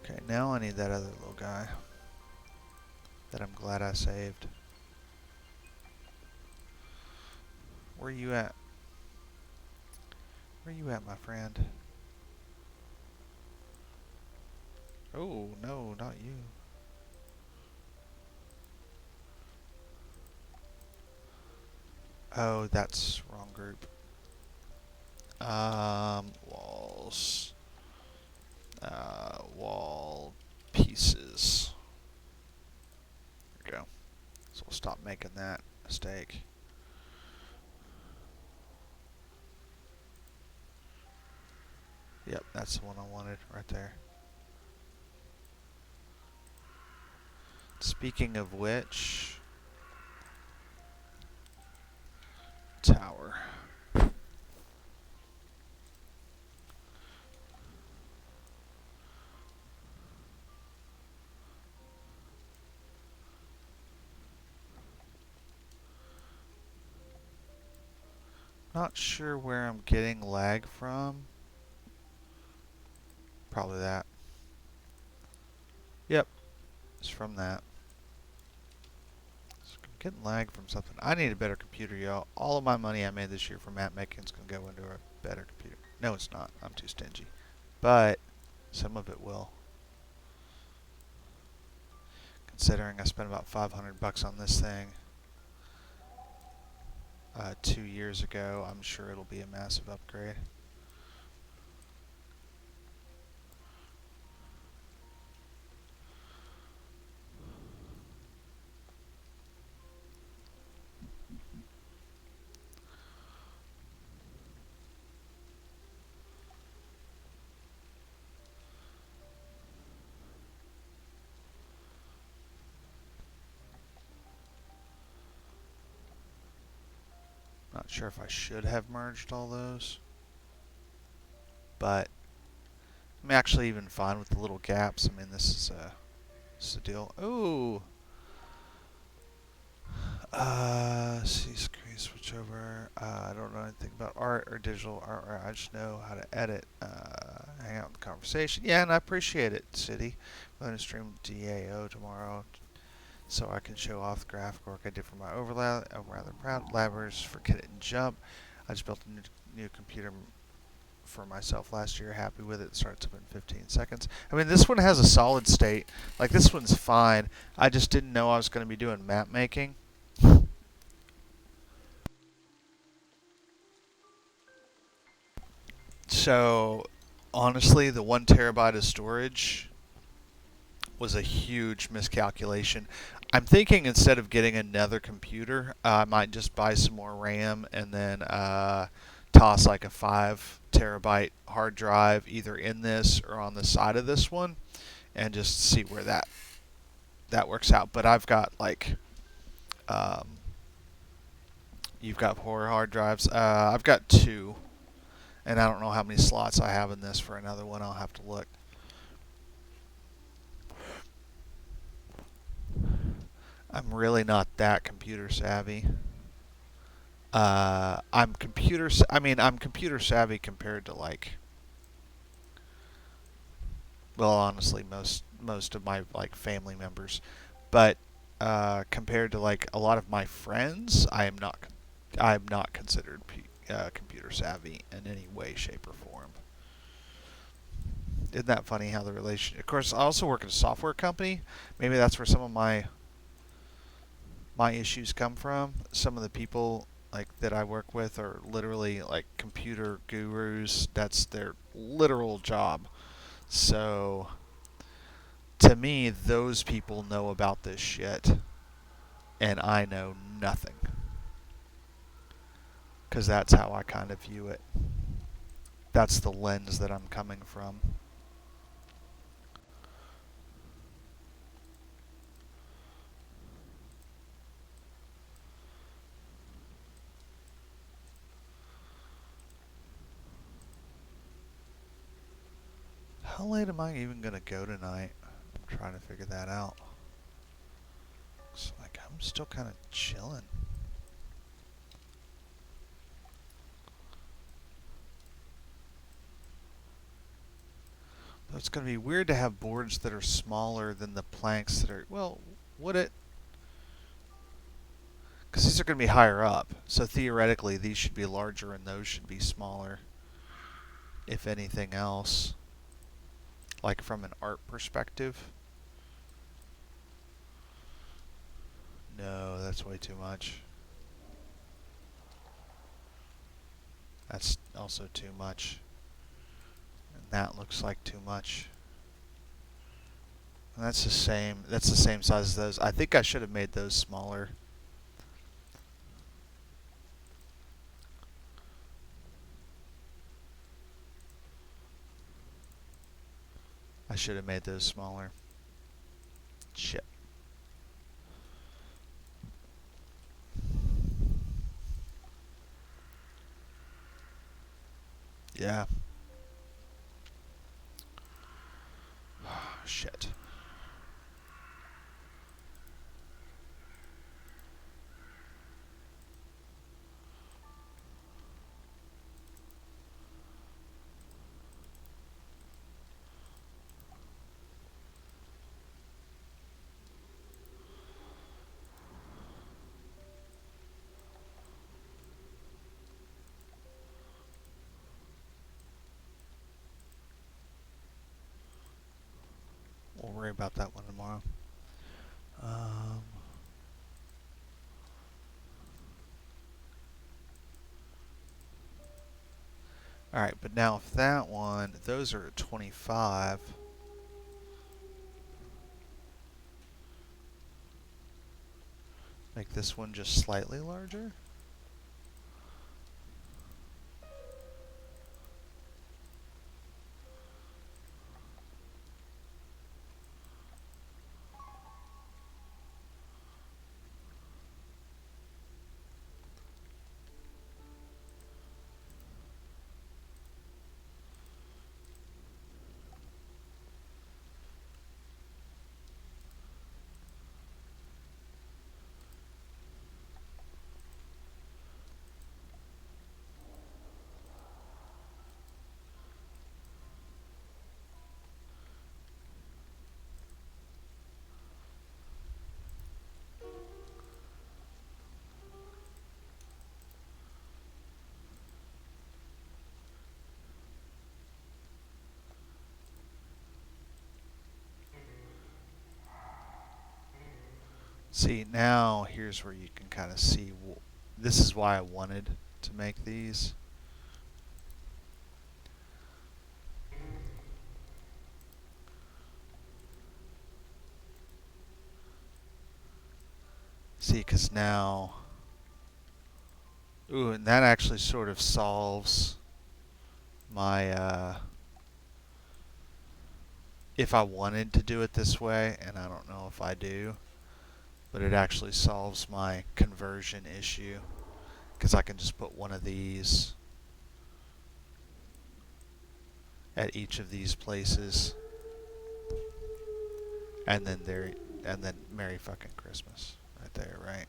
Okay, now I need that other little guy that I'm glad I saved. Where are you at? Where are you at, my friend? Oh, no, not you. Oh, that's wrong group. Walls. Wall pieces. There we go. So we'll stop making that mistake. Yep, that's the one I wanted right there. Speaking of which, tower. Not sure where I'm getting lag from. Probably that. Yep, it's from that. So I'm getting lag from something. I need a better computer, y'all. All of my money I made this year from map making is going to go into a better computer. No, it's not. I'm too stingy. But some of it will. Considering I spent about $500 on this thing 2 years ago, I'm sure it'll be a massive upgrade. Not sure if I should have merged all those, but I'm actually even fine with the little gaps. I mean, this is a deal. Ooh. See screen switch over. I don't know anything about art or digital art. I just know how to edit. Hang out in the conversation. Yeah, and I appreciate it, City. I'm going to stream DAO tomorrow, so I can show off the graphic work I did for my overlay. I'm rather proud. Labbers, forget it and jump. I just built a new computer for myself last year. Happy with it. It starts up in 15 seconds. I mean, this one has a solid state. Like, this one's fine. I just didn't know I was going to be doing map making. So, honestly, the 1 terabyte of storage was a huge miscalculation. I'm thinking instead of getting another computer, I might just buy some more RAM and then toss like a 5 terabyte hard drive either in this or on the side of this one and just see where that works out. But I've got like you've got 4 hard drives. I've got 2, and I don't know how many slots I have in this for another one. I'll have to look. I'm really not that computer savvy. I'm computer savvy compared to like, well, honestly, most of my like family members, but compared to like a lot of my friends, I am not considered computer savvy in any way, shape, or form. Isn't that funny how the relation? Of course, I also work at a software company. Maybe that's where some of my issues come from. Some of the people like that I work with are literally like computer gurus. That's their literal job. So to me, those people know about this shit, and I know nothing. Because that's how I kind of view it. That's the lens that I'm coming from. How late am I even going to go tonight? I'm trying to figure that out. Looks like I'm still kind of chilling. Though it's going to be weird to have boards that are smaller than the planks that are... Well, would it? Because these are going to be higher up. So theoretically, these should be larger and those should be smaller. If anything else. Like from an art perspective. No, that's way too much. That's also too much. And that looks like too much. And that's the same size as those. I think I should have made those smaller. I should have made those smaller. Shit. Yeah. Shit. We'll worry about that one tomorrow. Alright, but now if that one, those are at 25. Make this one just slightly larger. See, now here's where you can kind of see. This is why I wanted to make these. See, because now... Ooh, and that actually sort of solves my... if I wanted to do it this way, and I don't know if I do, but it actually solves my conversion issue, because I can just put one of these at each of these places, and then Merry fucking Christmas right there, right?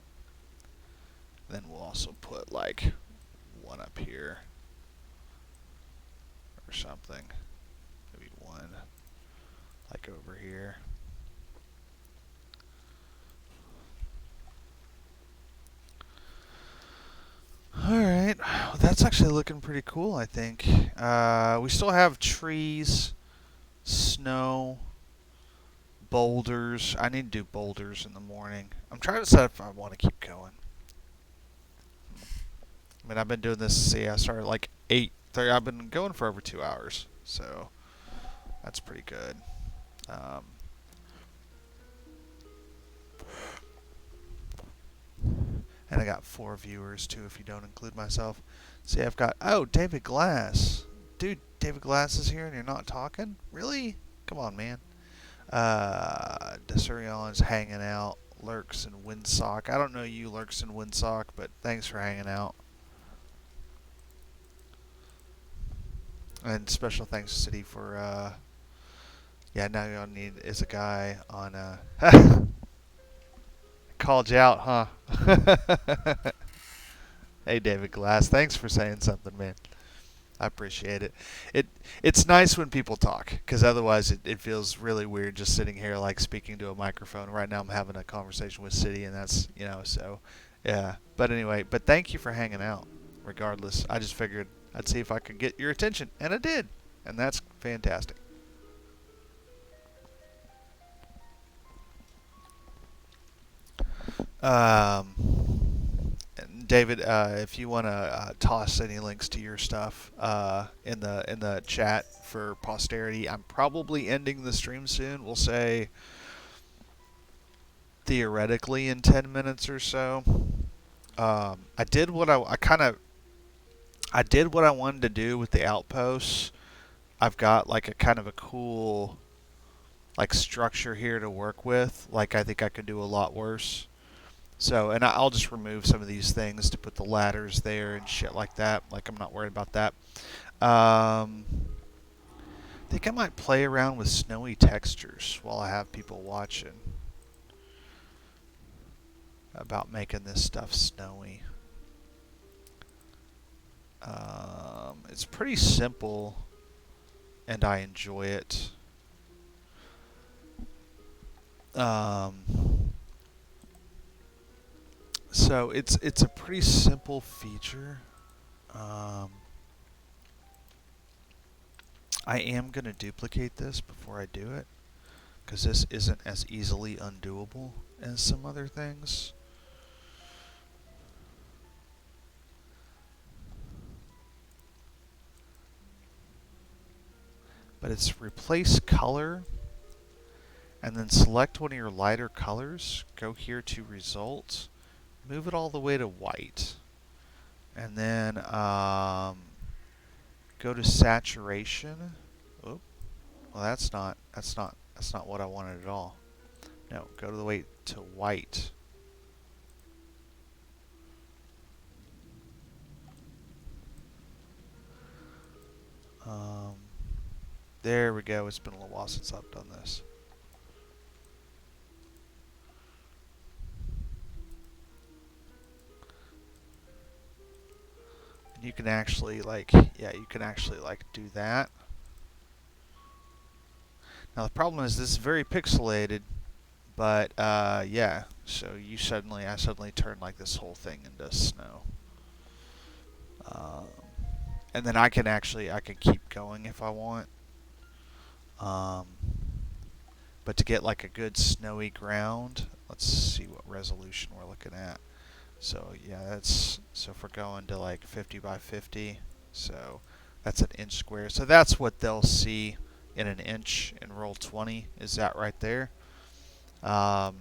Then we'll also put like one up here or something. Maybe one like over here. Alright, well, that's actually looking pretty cool, I think. We still have trees, snow, boulders. I need to do boulders in the morning. I'm trying to decide if I want to keep going. I mean, I've been doing this, see, I started like 8:30. I've been going for over 2 hours, so that's pretty good. And I got 4 viewers too, if you don't include myself. See, I've got, oh, David Glass. Dude, David Glass is here and you're not talking? Really? Come on, man. Desurion's hanging out. Lurks and Windsock. I don't know you, Lurks and Windsock, but thanks for hanging out. And special thanks to City for, yeah, now you all need is a guy on, called you out, huh? Hey, David Glass, thanks for saying something, man. I appreciate it. It's nice when people talk, because otherwise it feels really weird just sitting here like speaking to a microphone. Right now I'm having a conversation with City, and that's, so, yeah. But anyway, but thank you for hanging out, regardless. I just figured I'd see if I could get your attention, and I did. And that's fantastic. David, if you want to toss any links to your stuff in the chat for posterity, I'm probably ending the stream soon. We'll say theoretically in 10 minutes or so. I did what I did what I wanted to do with the Outposts. I've got like a kind of a cool like structure here to work with. Like I think I could do a lot worse. So, and I'll just remove some of these things to put the ladders there and shit like that. Like, I'm not worried about that. I think I might play around with snowy textures while I have people watching. About making this stuff snowy. It's pretty simple, and I enjoy it. So it's a pretty simple feature. I am going to duplicate this before I do it, because this isn't as easily undoable as some other things. But it's replace color, and then select one of your lighter colors, go here to results, move it all the way to white, and then go to saturation. Oop. Well, that's not what I wanted at all. No, go to the way to white. There we go. It's been a little while since I've done this. And you can actually you can actually do that. Now the problem is this is very pixelated, but yeah. So I suddenly turned like this whole thing into snow. And then I can keep going if I want. But to get like a good snowy ground, let's see what resolution we're looking at. So yeah, so if we're going to like 50 by 50, so that's an inch square. So that's what they'll see in an inch in roll 20, is that right there. Um,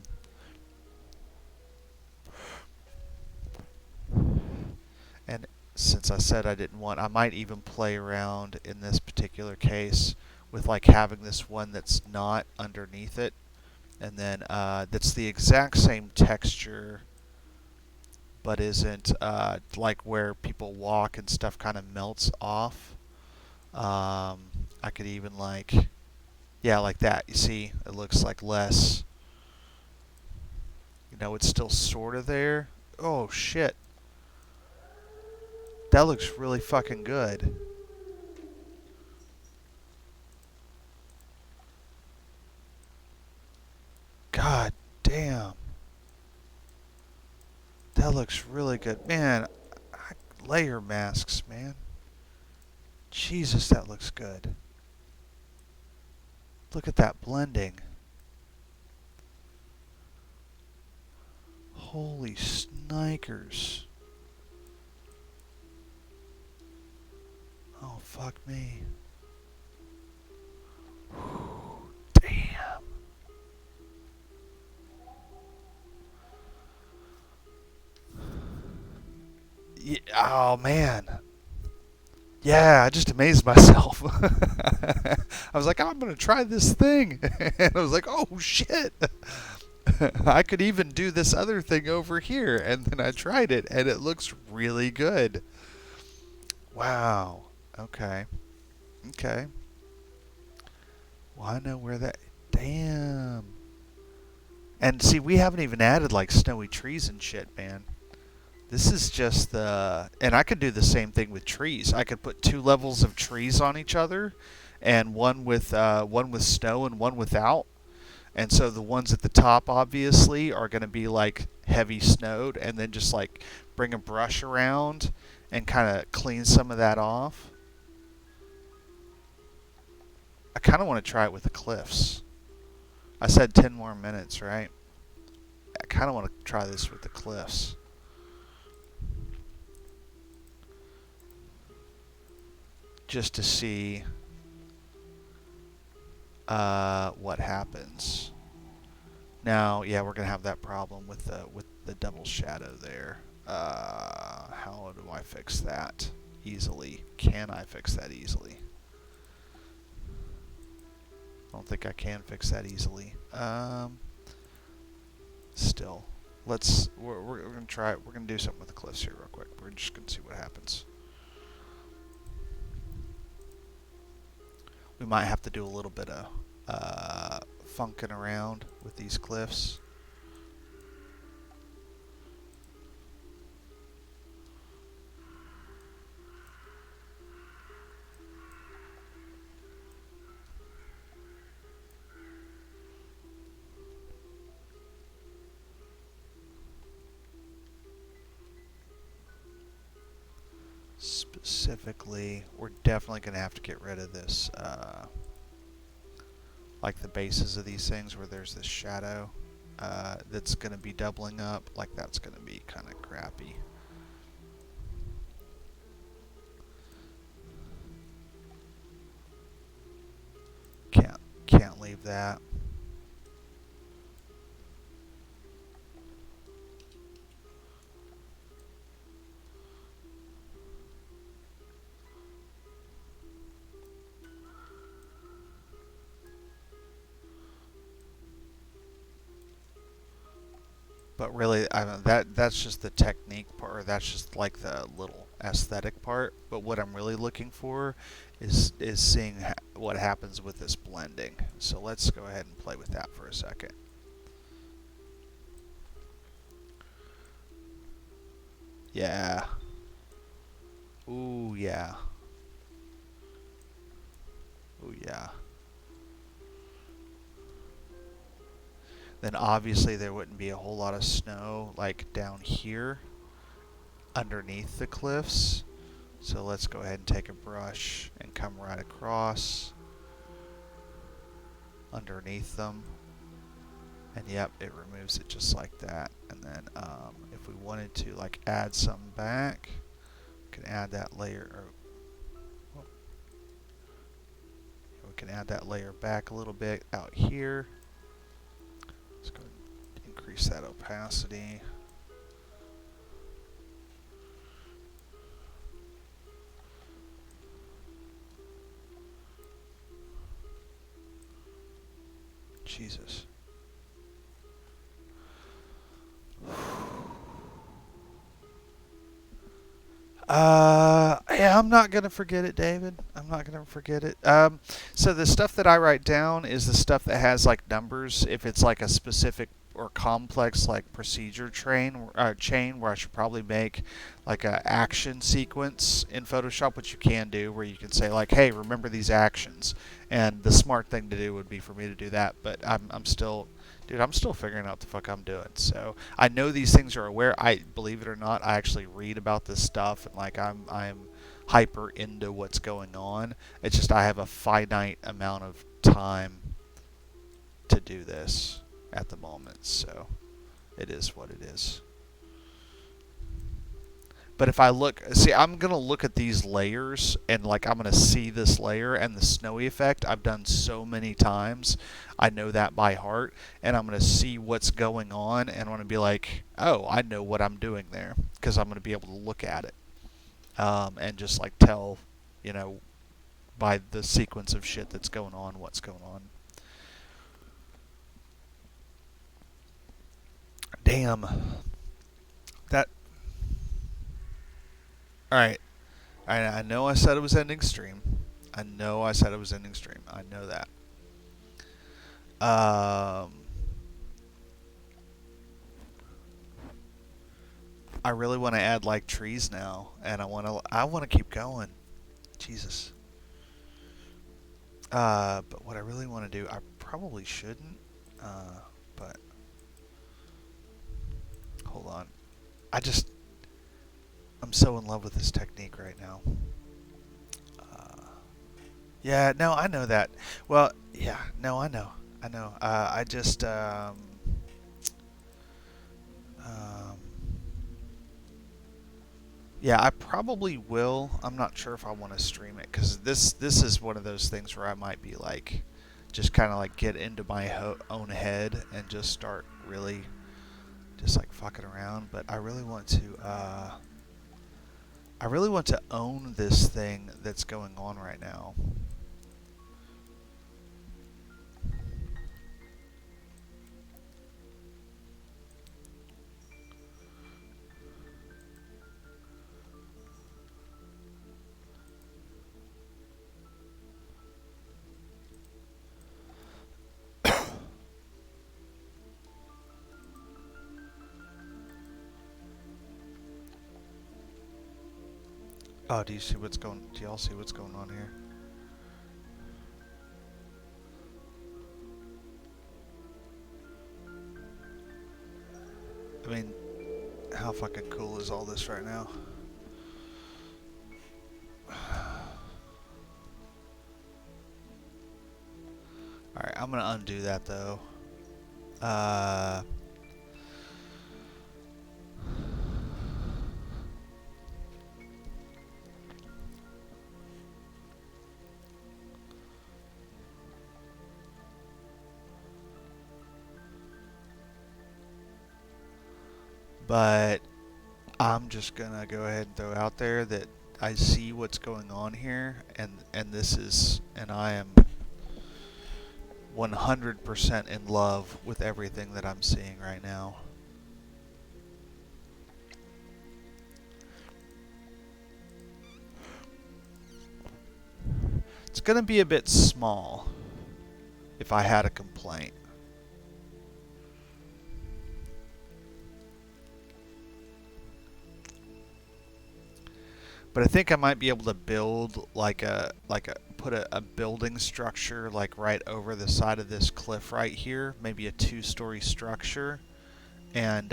and since I said I didn't want, I might even play around in this particular case with like having this one that's not underneath it, and then that's the exact same texture but isn't like where people walk and stuff kind of melts off. I could even like, yeah, like that. You see, it looks like less. You know, it's still sort of there. Oh shit, that looks really fucking good. God damn, that looks really good, man. Layer masks, man. Jesus, that looks good. Look at that blending. Holy snikers. Oh, fuck me. Whew, damn. Yeah, oh, man. Yeah, I just amazed myself. I was like, I'm going to try this thing. And I was like, oh, shit. I could even do this other thing over here. And then I tried it, and it looks really good. Wow. Okay. Okay. Well, I know where that... Damn. And see, we haven't even added, like, snowy trees and shit, man. This is just the... And I could do the same thing with trees. I could put 2 levels of trees on each other, and one with snow and one without. And so the ones at the top, obviously, are going to be, like, heavy snowed, and then just, like, bring a brush around and kind of clean some of that off. I kind of want to try it with the cliffs. I said 10 more minutes, right? I kind of want to try this with the cliffs. Just to see what happens. Now, yeah, we're gonna have that problem with the double shadow there. How do I fix that easily? Can I fix that easily? I don't think I can fix that easily. Still, we're gonna try it. We're gonna do something with the cliffs here real quick. We're just gonna see what happens. We might have to do a little bit of funking around with these cliffs. Specifically, we're definitely going to have to get rid of this, like the bases of these things where there's this shadow that's going to be doubling up. Like, that's going to be kind of crappy. Can't leave that. But really, that's just the technique part, or that's just like the little aesthetic part. But what I'm really looking for is seeing what happens with this blending. So let's go ahead and play with that for a second. Yeah. Ooh, yeah. Ooh, yeah. Then obviously there wouldn't be a whole lot of snow like down here underneath the cliffs. So let's go ahead and take a brush and come right across underneath them And yep, it removes it just like that. And then if we wanted to like add some back, we can add that layer. We can add that layer back a little bit out here. Let's go and increase that opacity. Jesus. Yeah, I'm not gonna forget it, David. I'm not gonna forget it. So the stuff that I write down is the stuff that has like numbers. If it's like a specific or complex like procedure chain where I should probably make like a action sequence in Photoshop, which you can do, where you can say like, hey, remember these actions. And the smart thing to do would be for me to do that. But I'm still, dude, I'm still figuring out what the fuck I'm doing. So I know these things are aware. I believe it or not, I actually read about this stuff and like I'm hyper into what's going on. It's just I have a finite amount of time to do this at the moment, so it is what it is. But if I look, see, I'm going to look at these layers and like I'm going to see this layer and the snowy effect I've done so many times. I know that by heart, and I'm going to see what's going on and I'm going to be like, oh, I know what I'm doing there, because I'm going to be able to look at it and just like tell, you know, by the sequence of shit that's going on, what's going on. Damn. That. Alright. I know I said it was ending stream. I know I said it was ending stream. I know that. I really want to add like trees now, and I want to keep going. Jesus. But what I really want to do, I probably shouldn't. But hold on. I'm so in love with this technique right now. Yeah, no, I know that. Well, yeah, no, I know. I just, yeah, I probably will. I'm not sure if I want to stream it, because this is one of those things where I might be like, just kind of like get into my own head and just start really just like fucking around. But I really want to own this thing that's going on right now. Oh, do y'all see what's going on here? I mean, how fucking cool is all this right now? Alright, I'm gonna undo that though. But I'm just gonna go ahead and throw out there that I see what's going on here, and I am 100% in love with everything that I'm seeing right now. It's gonna be a bit small if I had a complaint. But I think I might be able to build put a building structure like right over the side of this cliff right here, maybe a 2-story structure, and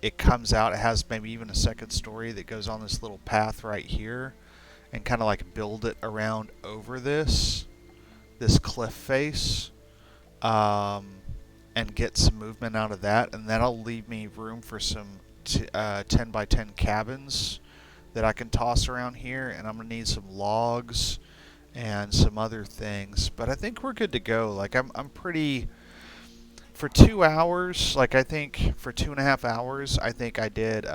it comes out. It has maybe even a second story that goes on this little path right here, and kind of like build it around over this cliff face. and get some movement out of that, and that'll leave me room for some 10 by 10 cabins that I can toss around here, and I'm gonna need some logs and some other things. But I think we're good to go. Like I'm pretty for 2 hours. Like I think for 2.5 hours, I think I did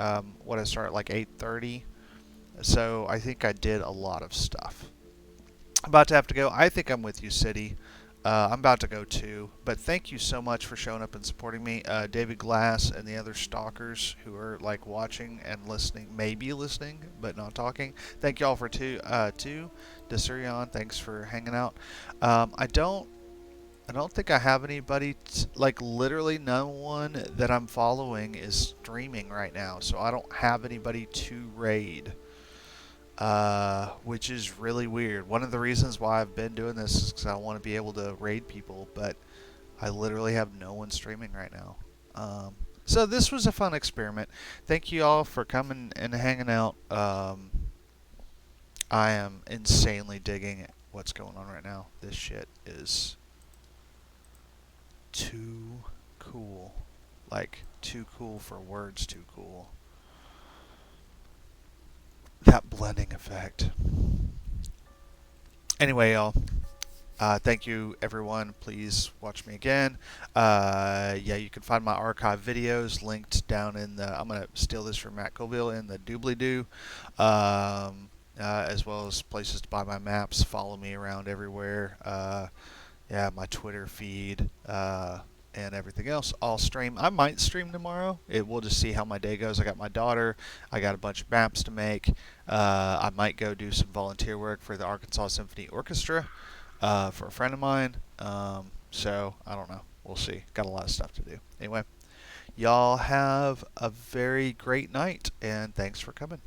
what I started like 8:30. So I think I did a lot of stuff. I'm about to have to go. I think I'm with you, City. I'm about to go too. But thank you so much for showing up and supporting me, David Glass and the other stalkers who are like watching and listening, maybe listening but not talking. Thank y'all for two. Desurion, thanks for hanging out. I don't think I have anybody like literally no one that I'm following is streaming right now, so I don't have anybody to raid. Which is really weird. One of the reasons why I've been doing this is because I want to be able to raid people, but I literally have no one streaming right now. So this was a fun experiment. Thank you all for coming and hanging out. I am insanely digging what's going on right now. This shit is too cool. Like, too cool for words, too cool. That blending effect. Anyway, y'all. Thank you, everyone. Please watch me again. Yeah, you can find my archive videos linked down in the. I'm gonna steal this from Matt Colville in the doobly doo, as well as places to buy my maps. Follow me around everywhere. Yeah, my Twitter feed. And everything else. I'll stream. I might stream tomorrow. We'll just see how my day goes. I got my daughter. I got a bunch of maps to make. I might go do some volunteer work for the Arkansas Symphony Orchestra for a friend of mine. So I don't know. We'll see. Got a lot of stuff to do. Anyway, y'all have a very great night, and thanks for coming.